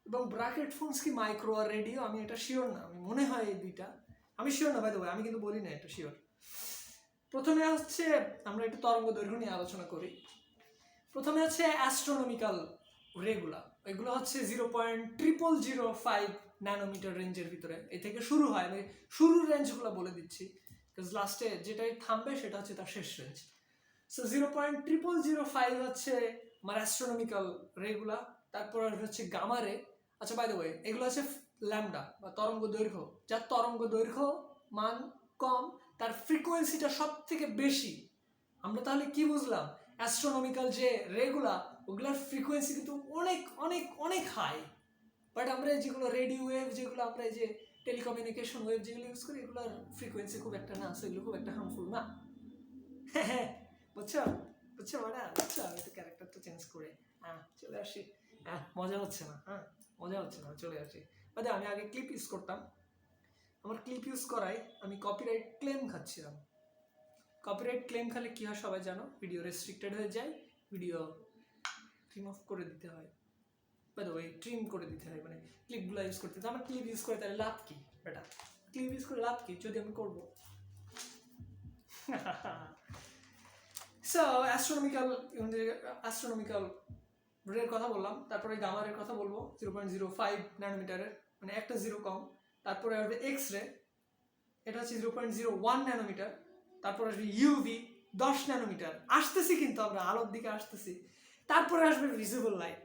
এবং ব্র্যাকেট ফোনস কি মাইক্রো আর রেডিও, আমি এটা শিওর না, আমি মনে হয় এই দুইটা, আমি শিওর না, বাই দ্য ওয়ে আমি কিন্তু বলি না এটা শিওর। প্রথমে হচ্ছে আমরা একটু তরঙ্গ দৈর্ঘ্য নিয়ে আলোচনা করি। প্রথমে হচ্ছে অ্যাস্ট্রোনমিক্যাল রেগুলা, এগুলো হচ্ছে 0.0005 ন্যানোমিটার রেঞ্জের ভিতরে, এ থেকে শুরু হয়। আমি শুরুর রেঞ্জগুলো বলে দিচ্ছি, বিকজ লাস্টে যেটাই থামবে সেটা হচ্ছে তার শেষ রেঞ্জ। সো 0.0005 হচ্ছে আমার অ্যাস্ট্রোনমিক্যাল রেগুলা। তারপর হচ্ছে গামা রে। আচ্ছা, বাই দ্য ওয়ে এগুলো হচ্ছে ল্যামডা বা তরঙ্গ দৈর্ঘ্য, যার তরঙ্গ দৈর্ঘ্য মান কম, তার ফ্রিকোয়েন্সিটা সব থেকে বেশি। আমরা তাহলে কি বুঝলাম, অ্যাস্ট্রোনমিক্যাল যে রেগুলা, ওগুলার ফ্রিকোয়েন্সি কিন্তু অনেক অনেক অনেক হাই। বাট আমরা যেগুলো রেডিও ওয়েভ, যেগুলো আমরা এই যে টেলিকমিউনিকেশন ওয়েভ যেগুলো ইউজ করি, এগুলোর ফ্রিকোয়েন্সি খুব একটা না, সেগুলো খুব একটা হার্মফুল না। হ্যাঁ, বুঝছো বুঝছো মানে বুঝছো, আমি তো ক্যারেক্টারটা চেঞ্জ করে চলে আসি। মজা হচ্ছে না, মজা হচ্ছে না, চলে আসি। বাদে আমি আগে ক্লিপ ইউজ করতাম, আমার ক্লিপ ইউজ করায় আমি কপিরাইট ক্লেম খাচ্ছিলাম। কপিরাইট ক্লেম খালে কী হয় সবাই জানো, ভিডিও রেস্ট্রিক্টেড হয়ে যায়, ভিডিও রিমুভ করে দিতে হয়, বাই দ্য ওয়ে ট্রিম করে দিতে হয়, মানে ক্লিপগুলো ইউজ করতে। তো আমার ক্লিপ ইউজ করে তাহলে লাভ কি বেটা, ক্লিপ ইউজ করে লাভ কি যদি আমি করবো। সো অ্যাস্ট্রোনমিক্যাল রের কথা বললাম, তারপরে গামারের কথা বলবো 0.05 ন্যানোমিটারের, মানে একটা জিরো কম। তারপরে আসবে এক্স রে, এটা হচ্ছে 0.01 ন্যানোমিটার। তারপরে আসবে ইউভি 10 ন্যানোমিটার, আসতেছি কিন্তু আমরা আলোর দিকে আসতেছি। তারপরে আসবে ভিজিবল লাইট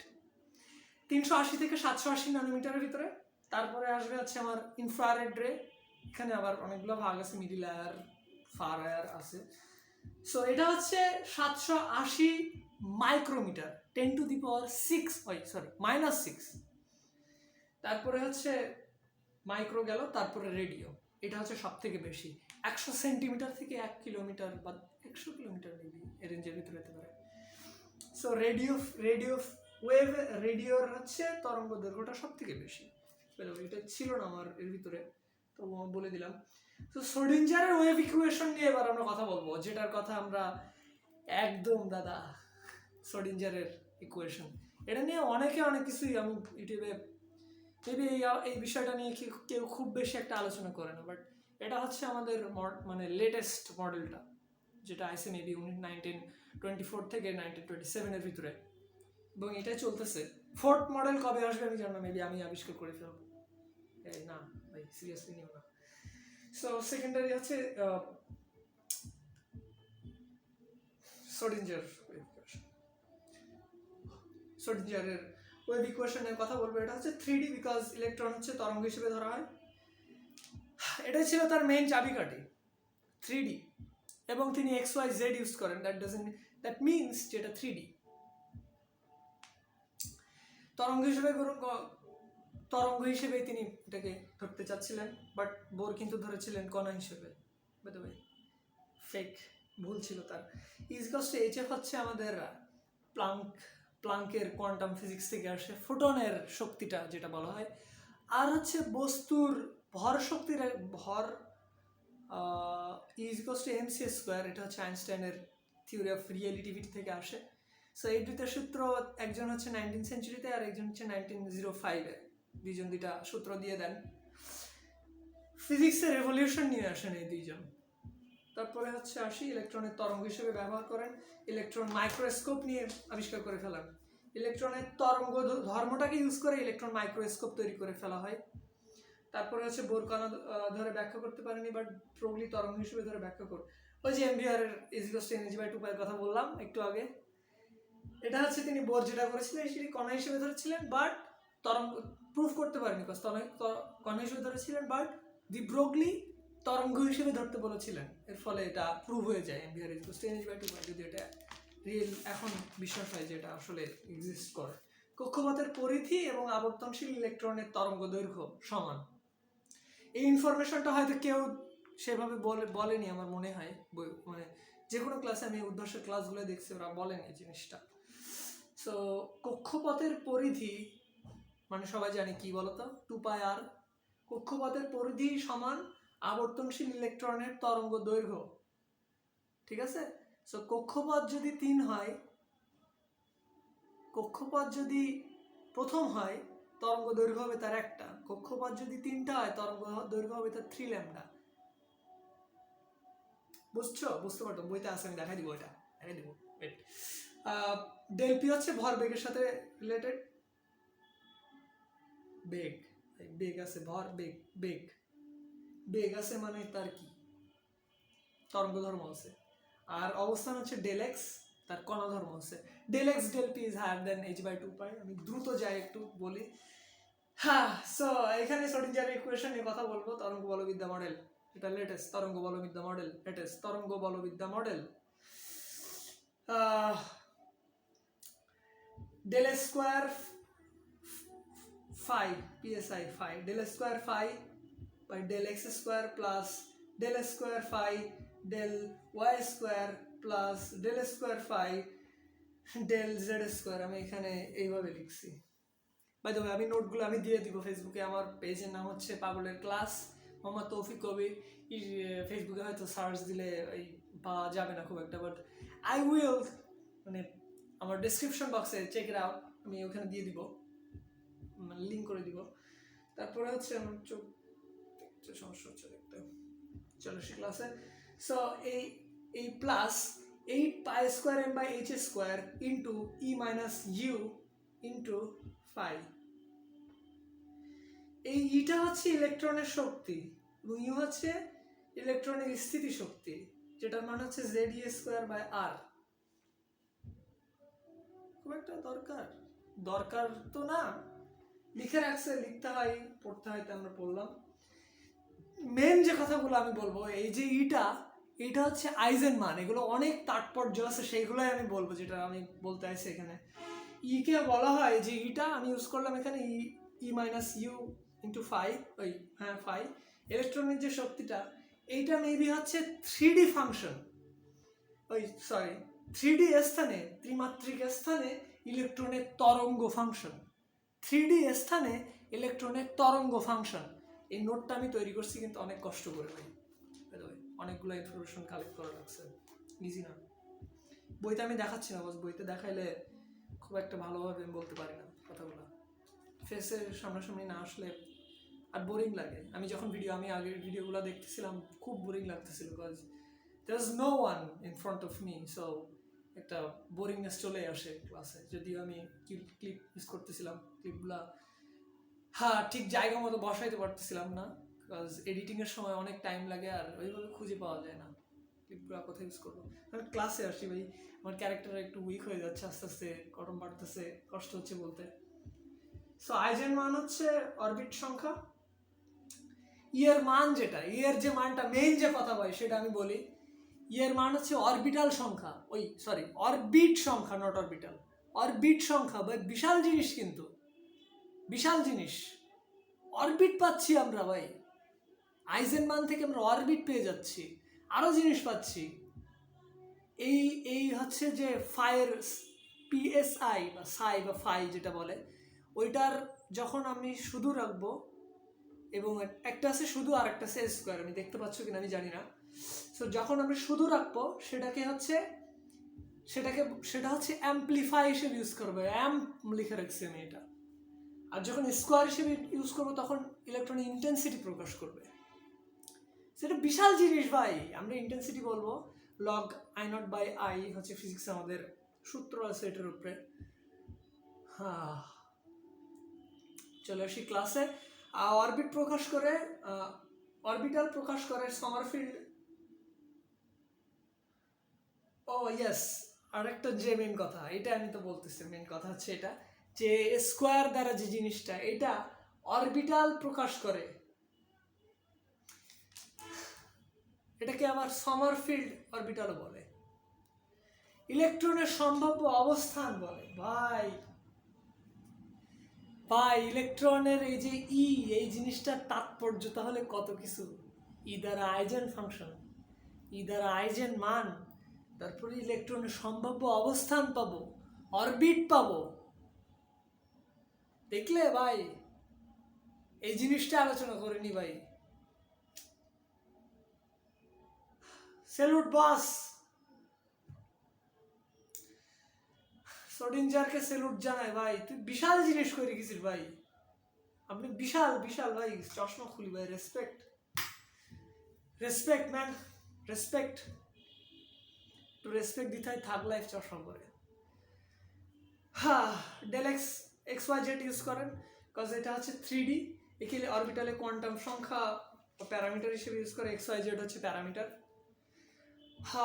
380 থেকে 780 ন্যানোমিটারের ভিতরে। তারপরে আসবে হচ্ছে আমার ইনফ্রারেড রে, এখানে আবার অনেকগুলো ভাগ আছে, মিডিল এয়ার, ফার এয়ার আছে। সো এটা হচ্ছে 780 মাইক্রোমিটার, 10⁻⁶। তারপরে হচ্ছে মাইক্রো গেল, তারপরে রেডিও, এটা হচ্ছে সব থেকে বেশি, 100 সেন্টিমিটার থেকে 1 কিলোমিটার বা 100 কিলোমিটার মেবি এর রেঞ্জের ভিতরে হতে পারে। সো রেডিওর হচ্ছে তরঙ্গ দৈর্ঘ্যটা সব থেকে বেশি। এটা ছিল না আমার এর ভিতরে, তো বলে দিলাম। তো শ্রোডিঞ্জারের ওয়েভ ইকুয়েশন নিয়ে এবার আমরা কথা বলবো, যেটার কথা আমরা একদম দাদা, শ্রোডিঞ্জারের ইকুয়েশন, এটা নিয়ে অনেকে অনেক কিছুই, আমি ইউটিউবে মেবি এই বিষয়টা নিয়ে কেউ খুব বেশি একটা আলোচনা করে না, বাট এটা হচ্ছে আমাদের মানে লেটেস্ট মডেলটা, যেটা আইসে মেবি 1924 থেকে 1927 এর ভিতরে, এবং এটাই চলতেছে। 4th মডেল কবে আসবে আমি জানি না, মেবি আমি আবিষ্কার করে ফেলবো, না ভাই সিরিয়াসলি নিও না। সো সেকেন্ডারি হচ্ছে শ্রোডিঞ্জারের ওয়েভ ইকুয়েশনের কথা বলবো। এটা হচ্ছে 3D, বিকজ ইলেকট্রন হচ্ছে তরঙ্গ হিসেবে ধরা হয়। এটাই ছিল তার মেইন চাবিকাঠি, 3D, এবং তিনি XYZ ইউজ করেন, দ্যাট মিনস যেটা 3D তরঙ্গ হিসেবে তিনি এটাকে ধরতে চাচ্ছিলেন, বাট বোর কিন্তু ধরেছিলেন কণা হিসেবে। বাই দ্য ওয়ে ফেক, ভুল ছিল তার। HF হচ্ছে আমাদের প্লাঙ্কের কোয়ান্টাম ফিজিক্স থেকে আসে, ফোটনের শক্তিটা যেটা বলা হয়। আর হচ্ছে বস্তুর ভর শক্তির ভর mc², এটা হচ্ছে আইনস্টাইনের থিওরি অফ রিয়েলিটিভিটি থেকে আসে। সো এই দুইটা সূত্র, একজন হচ্ছে 19th সেঞ্চুরিতে আর একজন হচ্ছে 1905-এ, দুইজন দুইটা সূত্র দিয়ে দেন। ফিজিক্সের রেভলিউশন নিয়ে আসেন এই দুইজন। তারপরে হচ্ছে আসি ইলেকট্রনের তরঙ্গ হিসেবে ব্যবহার করেন, ইলেকট্রন মাইক্রোস্কোপ নিয়ে আবিষ্কার করে ফেলেন। ইলেকট্রনের তরঙ্গ ধর্মটাকে ইউজ করে ইলেকট্রন মাইক্রোস্কোপ তৈরি করে ফেলা হয়। তারপরে হচ্ছে বোর কণা ধরে ব্যাখ্যা করতে পারেনি, বাট প্রোগলি তরঙ্গ হিসেবে ধরে ব্যাখ্যা করে। ওই যে MBR এর mg/2 এর কথা বললাম একটু আগে, এটা হচ্ছে তিনি বোর যেটা করেছিলেন সেটি কণা হিসেবে ধরেছিলেন, বাট তরঙ্গ প্রুফ করতে পারেনি, কণা হিসেবে ধরেছিলেন, বাট দি ব্রোগলি তরঙ্গ হিসেবে ধরতে বলেছিলেন। এর ফলে এটা প্রুভ হয়ে যায় MBR mg/2, যদি এটা রিয়েল এখন বিশ্বাস হয় যে এটা আসলে এক্সিস্ট করে। কক্ষপথের পরিধি এবং আবর্তনশীল ইলেকট্রনের তরঙ্গ দৈর্ঘ্য সমান। এই ইনফরমেশনটা হয়তো কেউ সেভাবে বলেনি আমার মনে হয়, মানে যে কোনো ক্লাসে আমি উদ্ভাসের ক্লাসগুলো দেখছি, ওরা বলেন এই জিনিসটা। সো কক্ষপথের পরিধি মানে সবাই জানি কি বলতো, 2πr। কক্ষপথের পরিধি সমান আবর্তনশীল ইলেকট্রনের তরঙ্গ দৈর্ঘ্য, ঠিক আছে। সো কক্ষপথ যদি 3 হয়, কক্ষপথ যদি প্রথম হয়, তরঙ্গ দৈর্ঘ্য হবে তার 1টা। কক্ষপথ যদি 3টা হয়, তরঙ্গ দৈর্ঘ্য হবে তার 3 ল্যামডা। বুঝতে পারতো, বইতে আছে, আমি দেখাই দিব, এটা দেখাই দিব। ডেল পি হচ্ছে ভরবেগের সাথে রিলেটেড। বেগ আছে, বেগ আছে মানে তার কি তরঙ্গ ধর্ম আছে। আর অবস্থান হচ্ছে ডেল এক্স, তার কণা ধর্ম আছে। Del X del P is higher than h/2π। আমি দ্রুত যাই একটু বলি। হ্যাঁ, সো এখানে শ্রোডিঞ্জারের ইকুয়েশন নিয়ে কথা বলবো। তরঙ্গ বলবিদ্যা মডেল, এটা লেটেস্ট তরঙ্গ বলবিদ্যা model, del square phi psi phi del square phi by del x square plus del square phi del y square plus del square phi del z square। আমি এখানে এইভাবে লিখছি। বাই দ্য ওয়ে আমি নোটগুলো আমি দিয়ে দিব ফেসবুকে। আমার পেজের নাম হচ্ছে পাগলের ক্লাস, মোহাম্মদ তৌফিক কবির। ফেসবুকে হয়তো সার্চ দিলে এই পাওয়া যাবে না খুব একটা, বাট আই উইল মানে আমার ডেসক্রিপশন বক্সে চেক ইট আউট, আমি ওখানে দিয়ে দিব, লিঙ্ক করে দিব। তারপরে হচ্ছে আমার চোখ সমস্যা হচ্ছে দেখতে। চলো সে ক্লাসে। সো এই plus 8 pi square M by H square into E minus U into phi. এই ইটা হচ্ছে ইলেকট্রনের শক্তি এবং ইউ হচ্ছে ইলেকট্রনের স্থিতি শক্তি, যেটার মান হচ্ছে জেড ই স্কোয়ার বাই আর। খুব একটা দরকার তো না, লিখে রাখছে, লিখতে হয়, পড়তে হয়, তো আমরা পড়লাম। মেন যে কথাগুলো আমি বলবো, এই যে এটা হচ্ছে আইজেন মান, এগুলো অনেক তাৎপর্য আছে, সেইগুলোই আমি বলবো, যেটা আমি বলতে চাইছি এখানে। কে বলা হয় যে আমি ইউজ করলাম এখানে E minus U into phi, phi ইলেকট্রনের যে শক্তিটা, এইটা মেবি হচ্ছে 3D ফাংশন, 3D স্থানে, ত্রিমাত্রিক স্থানে ইলেকট্রনের তরঙ্গ ফাংশন, 3D স্থানে ইলেকট্রনের তরঙ্গ ফাংশন। এই নোটটা আমি তৈরি করছি কিন্তু অনেক কষ্ট করে ভাই, অনেকগুলো ইনফরমেশন কালেক্ট করা লাগছে, ইজি না। বইতে আমি দেখাচ্ছি না, বইতে দেখাইলে খুব একটা ভালোভাবে আমি বলতে পারি না কথাগুলো, ফেসের সামনাসামনি না আসলে আর বোরিং লাগে। আমি যখন আমি আগের ভিডিওগুলো দেখতেছিলাম খুব বোরিং লাগতেছিল, because there is no one in front of me, so একটা বোরিংনেস চলে আসে ক্লাসে। যদিও আমি ক্লিপ ইউজ করতেছিলাম, ক্লিপগুলা ঠিক জায়গা মতো বসাইতে পারতেছিলাম না, বিকজ এডিটিংয়ের সময় অনেক টাইম লাগে আর ওইভাবে খুঁজে পাওয়া যায় না ক্লিপগুলো কোথায় ইউজ করবো। আমি ক্লাসে আসি ভাই, আমার ক্যারেক্টার একটু উইক হয়ে যাচ্ছে আস্তে আস্তে, গরম বাড়তেছে, কষ্ট হচ্ছে বলতে। সো আইজেন মান হচ্ছে অরবিট সংখ্যা, এর মান যেটা, এর যে মানটা মেইন যে কথা বলে সেটা আমি বলি। এর মান হচ্ছে অরবিটাল সংখ্যা, অরবিট সংখ্যা, নট অরবিটাল, অরবিট সংখ্যা ভাই, বিশাল জিনিস, কিন্তু বিশাল জিনিস, অরবিট পাচ্ছি আমরা ভাই, আইজেন মান থেকে আমরা অরবিট পেয়ে যাচ্ছি, আরো জিনিস পাচ্ছি। এই হচ্ছে যে ফায়ের পিএসআই বা সাই বা ফাই যেটা বলে, ওইটার যখন আমি শুধু রাখবো, এবং একটা আছে শুধু আর একটা আছে স্কোয়ার, আমি দেখতে পাচ্ছ কিনা আমি জানি না। সো যখন আমি শুধু রাখবো সেটা হচ্ছে অ্যাম্পলিফাই হিসেবে ইউজ করবো, অ্যাম্প লিখে রাখছি আমি এটা। আর যখন স্কোয়ার হিসেবে ইউজ করবো তখন ইলেকট্রনিক ইন্টেন্সিটি প্রকাশ করবে, সেটা বিশাল জিনিস ভাই। আমরা ইন্টেন্সিটি বলবো log I naught by I, হচ্ছে ফিজিক্স আমাদের সূত্র আছে এটার উপরে। চলে আসি ক্লাসে। অরবিট প্রকাশ করে, অরবিটাল প্রকাশ করে সমারফিল্ড। ইয়েস, আরেকটা যে মেন কথা, এটা আমি তো বলতেছি, মেন কথা হচ্ছে এটা যে স্কোয়ার দ্বারা যে জিনিসটা, এটা অরবিটাল প্রকাশ করে, এটাকে আবার সমারফিল্ড অরবিটালও বলে, ইলেকট্রনের সম্ভাব্য অবস্থান বলে। ভাই ইলেকট্রনের এই যে এই জিনিসটার তাৎপর্য তাহলে কত কিছু। দ্বারা আইজেন ফাংশন, দ্বারা আইজেন মান, তারপরে ইলেকট্রনের সম্ভাব্য অবস্থান পাবো, অরবিট পাবো। দেখলে ভাই, এই জিনিসটা আলোচনা করিনি ভাই। স্যালুট বস, সোডিঞ্জারকে স্যালুট জানাই ভাই, তুই বিশাল জিনিস করে রেখেছিস ভাই, আপনি বিশাল বিশাল ভাই, চশমা খুলি ভাই, রেসপেক্ট ম্যান, রেসপেক্ট, একটু রেসপেক্ট দিতে হয়, থাক লাইফ চশমা পরে। Del X Y Z use করেন, বিকজ এটা হচ্ছে 3D, এখানে অরবিটালে কোয়ান্টাম সংখ্যা প্যারামিটার হিসেবে ইউজ করে, এক্স ওয়াই জেড হচ্ছে প্যারামিটার।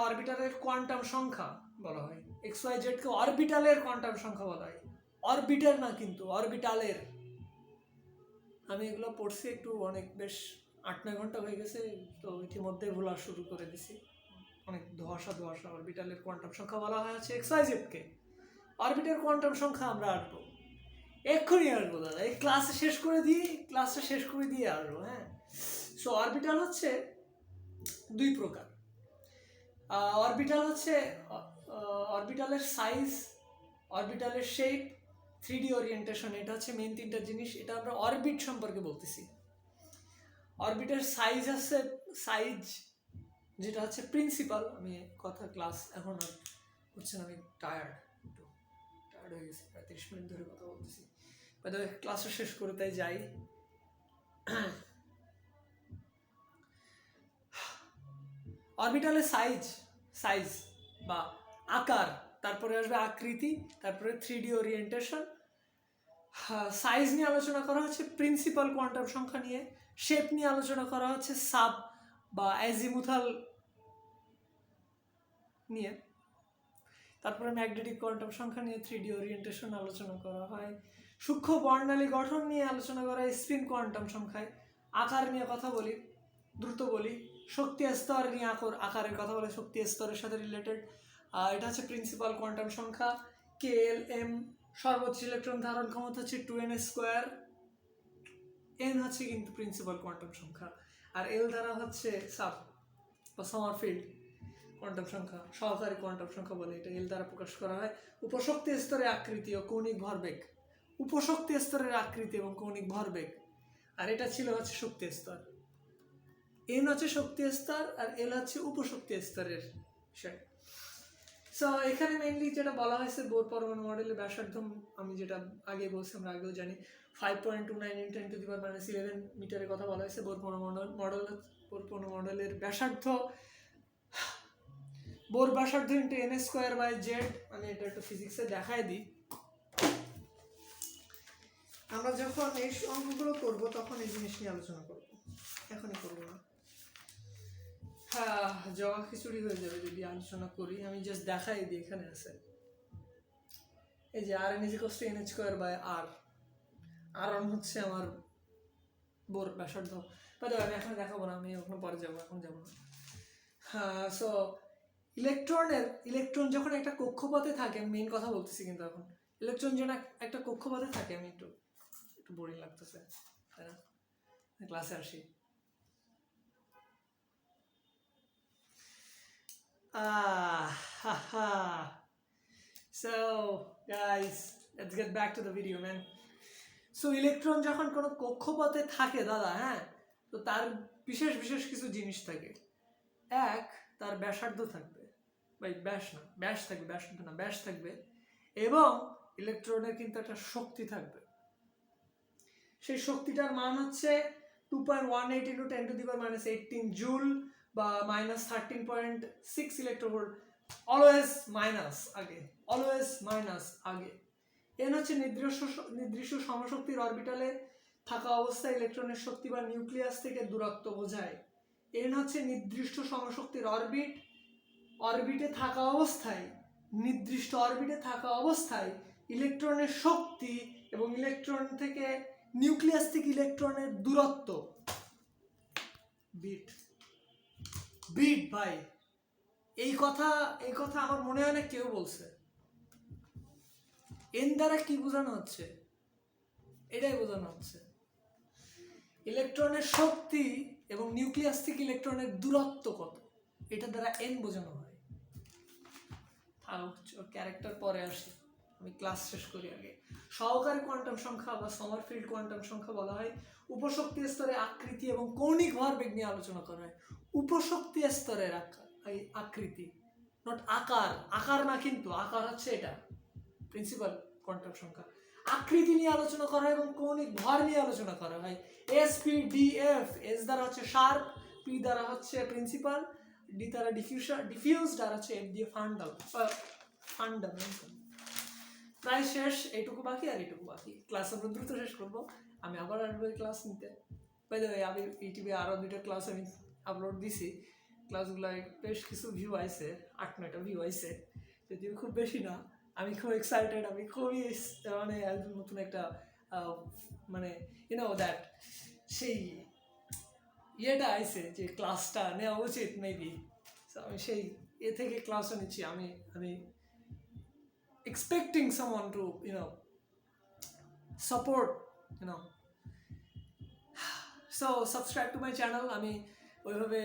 অরবিটালের কোয়ান্টাম সংখ্যা বলা হয়, এক্স ওয়াই জেডকে অরবিটালের কোয়ান্টাম সংখ্যা বলা হয়, অরবিটাল না কিন্তু অরবিটালের। আমি এগুলো পড়ছি একটু, অনেক বেশ 8-9 ঘন্টা হয়ে গেছে, তো ইতিমধ্যে ভোলা শুরু করে দিছি, অনেক ধোয়াশা। অরবিটালের কোয়ান্টাম সংখ্যা বলা হয় হচ্ছে এক্স ওয়াই জেডকে, অরবিটাল কোয়ান্টাম সংখ্যা আমরা আসবো, এক্ষুনি আসবো দাদা, এই ক্লাসটা শেষ করে দিয়ে আসবো। সো অরবিটাল হচ্ছে 2 প্রকার। অরবিটাল হচ্ছে অরবিটালের সাইজ, অরবিটালের শেপ, 3D ওরিয়েন্টেশন, এটা হচ্ছে মেইন তিনটা জিনিস। এটা আমরা অরবিট সম্পর্কে বলতেছি। অরবিটের সাইজ আছে, সাইজ যেটা হচ্ছে প্রিন্সিপাল। আমি কথা ক্লাস এখন আর হচ্ছে না, আমি টায়ার্ড হয়ে গেছি, প্রায় 30 মিনিট ধরে কথা বলতেছি। ক্লাসটা শেষ করে তাই যাই। অরবিটালের সাইজ বা আকার, তারপরে আসবে আকৃতি, তারপরে 3D ওরিয়েন্টেশন। সাইজ নিয়ে আলোচনা করা হচ্ছে প্রিন্সিপাল কোয়ান্টাম সংখ্যা নিয়ে, শেপ নিয়ে আলোচনা করা হচ্ছে সাব বা অ্যাজিমুথাল নিয়ে, তারপরে ম্যাগনেটিক কোয়ান্টাম সংখ্যা নিয়ে 3D ওরিয়েন্টেশন আলোচনা করা হয়। সূক্ষ্ম বর্ণালী গঠন নিয়ে আলোচনা করা হয় স্পিন কোয়ান্টাম সংখ্যায়। আকার নিয়ে কথা বলি, দ্রুত বলি। শক্তি স্তর নিয়ে আকারের কথা বলে, শক্তি স্তরের সাথে রিলেটেড। এটা হচ্ছে প্রিন্সিপাল কোয়ান্টাম সংখ্যা। KLM সর্বোচ্চ ইলেকট্রন ধারণ ক্ষমতা হচ্ছে 2n²। n হচ্ছে কিন্তু প্রিন্সিপাল কোয়ান্টাম সংখ্যা, আর L দ্বারা হচ্ছে সাব বা সমারফিল্ড কোয়ান্টাম সংখ্যা, সহকারী কোয়ান্টাম সংখ্যা বলে এটা। L দ্বারা প্রকাশ করা হয়। উপশক্তি স্তরের আকৃতি ও কৌণিক ভরবেগ, উপশক্তি স্তরের আকৃতি এবং কৌণিক ভরবেগ। আর এটা ছিল হচ্ছে শক্তি স্তর। n হচ্ছে শক্তি স্তর আর L হচ্ছে উপশক্তি স্তরের বিষয়। সো এখানে মেইনলি যেটা বলা হয়েছে বোর পরমাণু মডেলের ব্যাসার্ধ, আমি যেটা আগে বলছি, আমরা আগেও জানি 5.29 × 10⁻11 মিটারের কথা বলা হয়েছে। বোর পরমাণু মডেলের ব্যাসার্ধ, বোর ব্যাসার্ধ ইন্টু n²/z। আমি এটা একটু ফিজিক্সে দেখাই দিই। আমরা যখন এই অঙ্কগুলো করব তখন এই জিনিস নিয়ে আলোচনা করব, এখনই করব না। হ্যাঁ, জগা খিচুড়ি হয়ে যাবে যদি আলোচনা করি। আমি জাস্ট দেখাই দিই, এখানে আছে এই যে Rn = nh²/r। r1 হচ্ছে আমার বোর ব্যাসার্ধ। আমি এখন দেখাবো না, আমি ওখানে পরে যাবো, এখন যাবো না। হ্যাঁ, সো ইলেকট্রন যখন একটা কক্ষপথে থাকে, মেইন কথা বলতেছি কিন্তু এখন। ইলেকট্রন যখন একটা কক্ষপথে থাকে, আমি একটু বোরিং লাগতেছে, তাই না? ক্লাসে আসি। So guys, let's get back to the video, man. So electron যখন কোনো কক্ষপথে থাকে দাদা, হ্যাঁ, তো তার বিশেষ বিশেষ কিছু জিনিস থাকে। এক, তার ব্যাসার্ধ থাকবে, ব্যাস থাকবে, এবং ইলেকট্রনের কিন্তু একটা শক্তি থাকবে। সেই শক্তিটার মান হচ্ছে 2.18 × 10⁻18 জুল বা -13.6 ইলেকট্রোভোল্ট। অলওয়েজ মাইনাস আগে। n হচ্ছে নির্দিষ্ট সমশক্তির অরবিটালে থাকা অবস্থায় ইলেকট্রনের শক্তি বা নিউক্লিয়াস থেকে দূরত্ব বোঝায়। n হচ্ছে নির্দিষ্ট সমশক্তির অরবিটে থাকা অবস্থায়, নির্দিষ্ট অরবিটে থাকা অবস্থায় ইলেকট্রনের শক্তি এবং ইলেকট্রন থেকে নিউক্লিয়াস থেকে ইলেকট্রনের দূরত্ব। বিট ভাই, এই কথা আমার মনে হয় না কেউ বলছে। এন দ্বারা কি বোঝানো হচ্ছে? এটাই বোঝানো হচ্ছে ইলেকট্রনের শক্তি এবং নিউক্লিয়াস থেকে ইলেকট্রনের দূরত্ব কত, এটা দ্বারা এন বোঝানো হয়। ক্যারেক্টার পরে আসি, আমি ক্লাস শেষ করি আগে। সহকারী কোয়ান্টাম সংখ্যা বা সমারফিল্ড কোয়ান্টাম সংখ্যা বলা হয়। উপশক্তি স্তরে আকৃতি এবং কৌণিক ভরবেগ নিয়ে আলোচনা করা হয়। উপশক্তি স্তরের আকৃতি, নট আকার না, কিন্তু আকার হচ্ছে এটা প্রিন্সিপাল কোয়ান্টাম সংখ্যা। আকৃতি নিয়ে আলোচনা করা হয় এবং কৌণিক ভর নিয়ে আলোচনা করা হয়। SPDF, এস দ্বারা হচ্ছে শার্প, পি দ্বারা হচ্ছে প্রিন্সিপাল, ডি দ্বারা ডিফিউজড, আর হচ্ছে এফ দিয়ে ফান্ডামেন্টাল। প্রায় শেষ, এইটুকু বাকি আর এইটুকু বাকি। ক্লাস আমরা দ্রুত শেষ করবো। আমি আবার আসবো ক্লাস নিতে। আমি ইউটিউবে আরও 2টা ক্লাস আমি আপলোড দিছি। ক্লাসগুলোয় বেশ কিছু ভিউ আইছে, 8-9টা ভিউ আইছে, যদিও খুব বেশি না। আমি খুব এক্সাইটেড, আমি খুবই মানে নতুন একটা মানে দ্যাট সেই ইয়েটা আইছে যে ক্লাসটা নেওয়া উচিত মেবি। আমি সেই থেকে ক্লাসও নিচ্ছি। আমি expecting someone to support, so subscribe to my channel. আমি ওইভাবে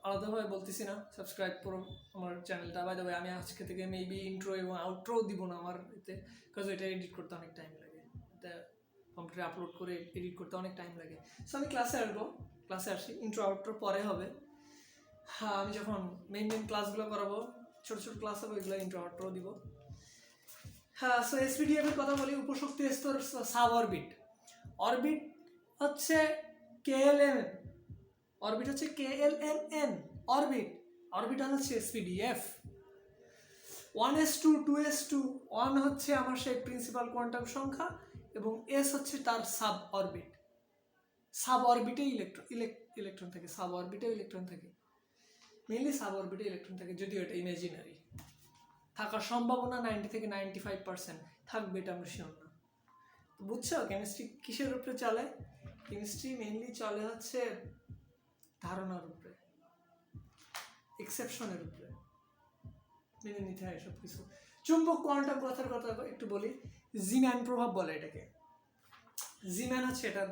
আলাদাভাবে বলতেছি না, সাবস্ক্রাইব করো আমার চ্যানেলটা। বাই দ্য ওয়ে, আমি আজকে থেকে মেবি ইন্ট্রো এবং আউট্রো দিব না আমার এতে, বিকজ এটা এডিট করতে অনেক টাইম লাগে। কম্পিউটারে আপলোড করে এডিট করতে অনেক টাইম লাগে। সো আমি ক্লাসে আসি, ইন্ট্রো আউট্রো পরে হবে। হ্যাঁ, আমি যখন মেইন ক্লাসগুলো করাবো, ছোটো ছোটো ক্লাস হবে, এগুলো ইন্ট্রো আউট্রো দিব। হ্যাঁ, সো এসপিডিএফ এর কথা বলি। উপশক্তি স্তর সাব অরবিট। অরবিট হচ্ছে KLMN, অরবিট হচ্ছে KLMN, অরবিটাল হচ্ছে এসপিডিএফ। 1s2 2s2, 1 হচ্ছে আমার সেই প্রিন্সিপাল কোয়ান্টাম সংখ্যা এবং s হচ্ছে তার সাব অরবিট। সাব অরবিটে ইলেকট্রন থাকে, সাব অরবিটে ইলেকট্রন থাকে, মেইনলি সাব অরবিটে ইলেকট্রন থাকে, যদিও এটা ইমাজিনারি। থাকার সম্ভাবনা 90 থেকে 95% থাকবে, এটা আমরা শিওর না। বুঝছো কেমিস্ট্রি কিসের উপরে চলে? কেমিস্ট্রি মেইনলি চলে হচ্ছে ধারণার উপরে, এক্সেপশনের উপরে, মেনে নিতে হয় সব কিছু। চুম্বক কোয়ান্টাম কথার কথা একটু বলি। জিম্যান প্রভাব বলে এটাকে। জিম্যান হচ্ছে এটা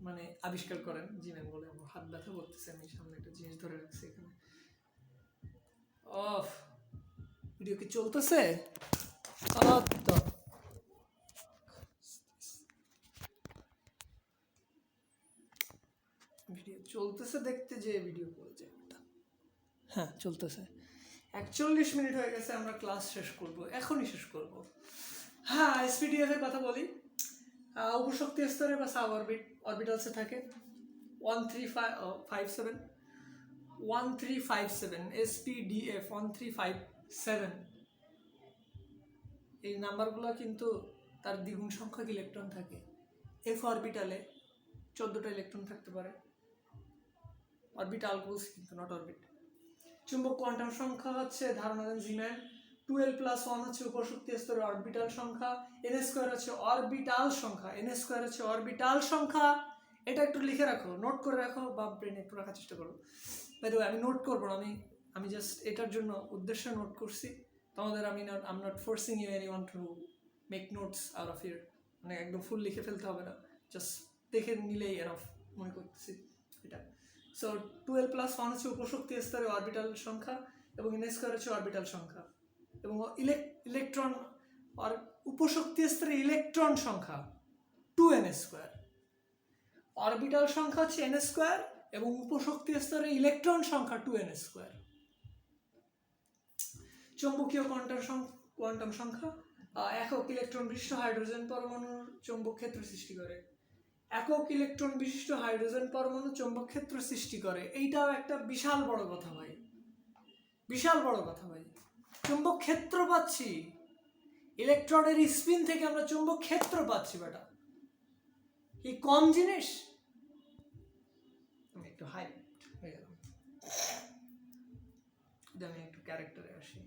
মানে আবিষ্কার করেন, জিম্যান বলে। আমার হাত ব্যথা করতেছে, আমি সামনে একটা জিনিস ধরে রাখছি এখানে। অফ ভিডিও কি চলতেছে? তো ভিডিও চলতেছে দেখতে যে ভিডিও করে যায়। হ্যাঁ চলতেছে। 41 মিনিট হয়ে গেছে, আমরা ক্লাস শেষ করব, এখনই শেষ করব। হ্যাঁ, এসপিডিএফ এর কথা বলি। উপশক্তি স্তরে বা সাব অরবিটালসে থাকে 1357 এসপিডিএফ 1357। এই নাম্বারগুলো কিন্তু তার দ্বিগুণ সংখ্যক ইলেকট্রন থাকে। এফ অরবিটালে 14টা ইলেকট্রন থাকতে পারে। অরবিটাল বলছি কিন্তু, নট অরবিট। চুম্বক কোয়ান্টাম সংখ্যা হচ্ছে ধারণা দেন জিম্যান। 12+1 হচ্ছে উপশক্তি স্তরের অরবিটাল সংখ্যা। n² হচ্ছে অরবিটাল সংখ্যা, n² হচ্ছে অরবিটাল সংখ্যা। এটা একটু লিখে রাখো, নোট করে রাখো, বা ব্রেনে একটু রাখার চেষ্টা করো। বাই দ্য ওয়ে, আমি নোট করবো না, আমি জাস্ট এটার জন্য উদ্দেশ্যে নোট করছি তোমাদের। Am not forcing you anyone to make notes out of year, মানে একদম ফুল লিখে ফেলতে হবে না, জাস্ট দেখে নিলেই এনাফ মনে করতেছি এটা। সো 12+1 হচ্ছে উপশক্তি স্তরে অরবিটাল সংখ্যা এবং n² হচ্ছে অরবিটাল সংখ্যা এবং ইলেকট্রন আর উপশক্তি স্তরে ইলেকট্রন সংখ্যা 2n²। অরবিটাল সংখ্যা হচ্ছে n² এবং উপশক্তি স্তরে ইলেকট্রন সংখ্যা 2n²। চৌম্বকীয় কোয়ান্টাম সংখ্যা একক ইলেকট্রন বিশিষ্ট হাইড্রোজেন পরমাণুর চৌম্বক ক্ষেত্র সৃষ্টি করে। একক ইলেকট্রন বিশিষ্ট হাইড্রোজেন পরমাণু চৌম্বক ক্ষেত্র সৃষ্টি করে। এইটাও একটা বিশাল বড় কথা ভাই, বিশাল বড় কথা ভাই। চৌম্বক ক্ষেত্র পাচ্ছি, ইলেকট্রনের স্পিন থেকে আমরা চৌম্বক ক্ষেত্র পাচ্ছি। বেটা কি কম জিনিস? আমি একটু হাইট হয়ে গেলাম, আমি একটু ক্যারেক্টারে আসি।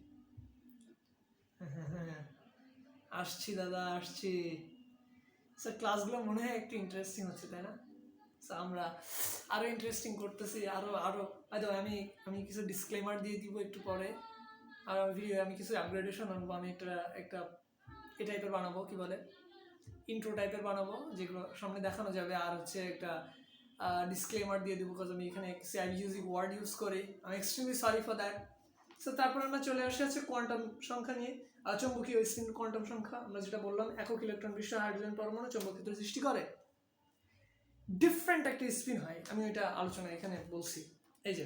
আসছি দাদা, আসছি। স্যার ক্লাসগুলো মনে হয় একটু ইন্টারেস্টিং হচ্ছে, তাই না? সো আমরা আরো ইন্টারেস্টিং করতেছি, আরো আমি কিছু ডিসক্লেমার দিয়ে দিব একটু পরে। আর আমি কিছু আপগ্রেডেশন আনবো। আমি একটা এই টাইপের বানাবো, কি বলে, ইন্ট্রো টাইপের বানাবো, যেগুলো সামনে দেখানো যাবে। আর হচ্ছে একটা ডিসক্লেমার দিয়ে দেবো, বিকজ আমি এখানে ইউজিং ওয়ার্ড ইউজ করি। আমি extremely sorry for that. So তারপর আমরা চলে আসি হচ্ছে কোয়ান্টাম সংখ্যা নিয়ে। চৌম্বকীয় স্পিন কোয়ান্টাম সংখ্যা, আমরা যেটা বললাম, একক ইলেকট্রন বিশিষ্ট হাইড্রোজেন পরমাণু চৌম্বক ক্ষেত্র সৃষ্টি করে। ডিফারেন্ট একটা স্পিন হয়, আমি ওইটা আলোচনা এখানে বলছি। এই যে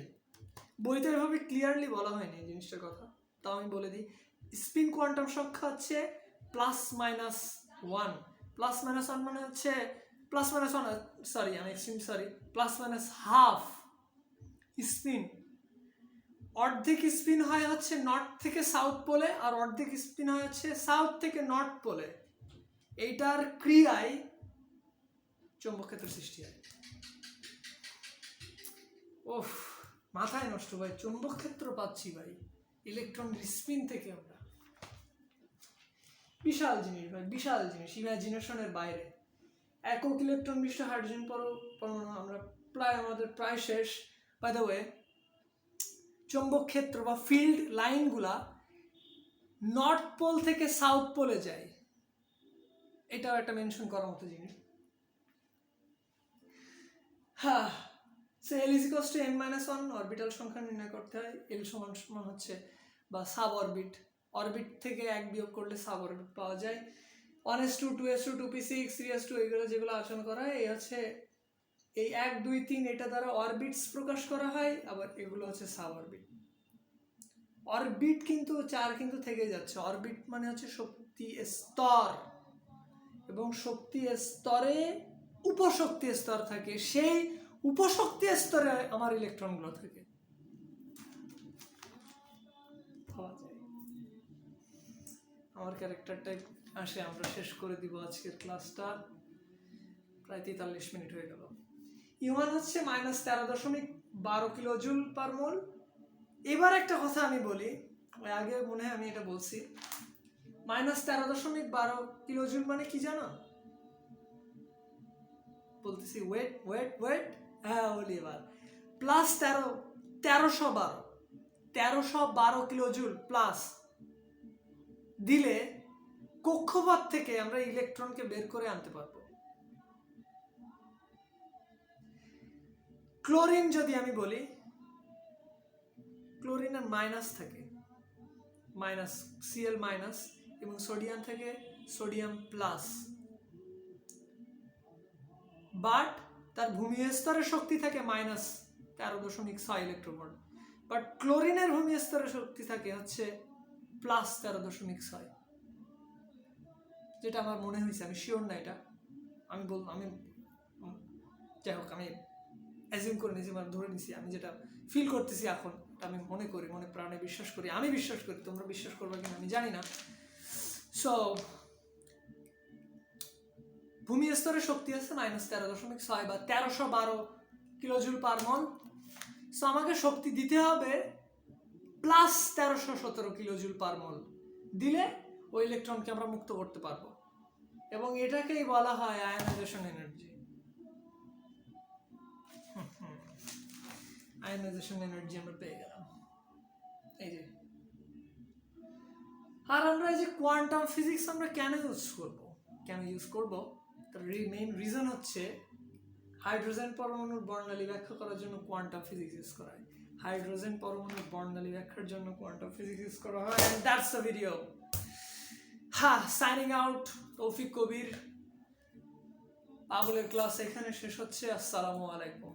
বইতে এভাবে ক্লিয়ারলি বলা হয়নি এই জিনিসটার কথা, তাও আমি বলে দিই। স্পিন কোয়ান্টাম সংখ্যা হচ্ছে +-1। +-1 মানে হচ্ছে +-1 স্পিন। অর্ধেক স্পিন হয় হচ্ছে নর্থ থেকে সাউথ পোলে, আর অর্ধেক স্পিন হয় হচ্ছে সাউথ থেকে নর্থ পোলে। এইটার ক্রিয়ায় চৌম্বক ক্ষেত্র সৃষ্টি হয়। ওফ, মাথায় নষ্ট ভাই, চৌম্বক ক্ষেত্র পাচ্ছি ভাই ইলেকট্রনের স্পিন থেকে আমরা। বিশাল জিনিস ভাই, বিশাল জিনিস, ইমাজিনেশনের বাইরে। একক ইলেকট্রন বিশিষ্ট হাইড্রোজেন পরমাণু আমরা আমাদের প্রায় শেষ। বাই দ্য ওয়ে, চৌম্বক ক্ষেত্র বা ফিল্ড লাইনগুলা নর্থ পোল থেকে সাউথ পোলে যায়, এটাও একটা মেনশন করার মতো জিনিস। হ্যাঁ, সে L = n-1 অরবিটাল সংখ্যা নির্ণয় করতে হয়। L সমান হচ্ছে বা সাব অরবিট, অরবিট থেকে 1 বিয়োগ করলে সাব অরবিট পাওয়া যায়। 1s2 2s2 2p6 3s2 এগুলো যেগুলো আলোচনা করা হয় এই হচ্ছে এই 1 2 3 এটা দ্বারা অরবিটস প্রকাশ করা হয়, আবার এগুলো হচ্ছে সাব অরবিট। অরবিট কিন্তু 4 কিন্তু থেকে যাচ্ছে। অরবিট মানে হচ্ছে শক্তি স্তর, এবং শক্তি স্তরে উপশক্তি স্তর থাকে, সেই উপশক্তি স্তরে আমার ইলেকট্রনগুলো থাকে। আমার ক্যারেক্টারটাই আসে, আমরা শেষ করে দিব আজকের ক্লাসটা, প্রায় 43 মিনিট হয়ে গেল। ইউমান হচ্ছে -13.12 কিলো জুল পার মোল। এবার একটা কথা আমি বলি, ওই আগে মনে হয় আমি এটা বলছি, -13.12 কিলো জুল মানে কি জানো? বলতেছি ওয়েট ওয়েট ওয়েট, হ্যাঁ বলি এবার, প্লাস 1312 কিলো জুল প্লাস দিলে কক্ষপথ থেকে আমরা ইলেকট্রনকে বের করে আনতে পারবো। ক্লোরিন যদি আমি বলি, ক্লোরিনের মাইনাস থাকে, মাইনাস Cl মাইনাস, এবং সোডিয়াম থেকে সোডিয়াম প্লাস, বাট তার ভূমির স্তরের শক্তি থাকে -13.6 ইলেকট্রনভোল্ট, বাট ক্লোরিনের ভূমির স্তরের শক্তি থাকে হচ্ছে +13.6, যেটা আমার মনে হয়েছে, আমি শিওর না এটা, আমি যাই হোক, আমি অ্যাজিউম করে নিয়েছি, মানে ধরে নিয়েছি, আমি যেটা ফিল করতেছি এখন, আমি মনে করি, মনে প্রাণে বিশ্বাস করি, আমি বিশ্বাস করি, তোমরা বিশ্বাস করবে কিনা আমি জানি না। সো ভূমি স্তরের শক্তি আছে -13.6 বা 1312 কিলোজুল পার মল। সো আমাকে শক্তি দিতে হবে +1317 কিলোজুল পার মল, দিলে ওই ইলেকট্রনকে আমরা মুক্ত করতে পারবো, এবং এটাকেই বলা হয় আয়নাইজেশন এনার্জি। আয়নাইজেশন এনার্জি আমরা পেয়ে গেলাম, এই যে। আর আমরা এই যে কোয়ান্টাম ফিজিক্স আমরা কেন ইউজ করব, তার মেইন রিজন হচ্ছে হাইড্রোজেন পরমাণুর বর্ণালী ব্যাখ্যা করার জন্য কোয়ান্টাম ফিজিক্স ইউজ করা হয়। হাইড্রোজেন পরমাণুর বর্ণালী ব্যাখ্যার জন্য কোয়ান্টাম ফিজিক্স ইউজ করা হয়। And that's the video. Signing out, Tawfiq Kabir. পাগলের ক্লাস এখানে শেষ হচ্ছে। আসসালামু আলাইকুম।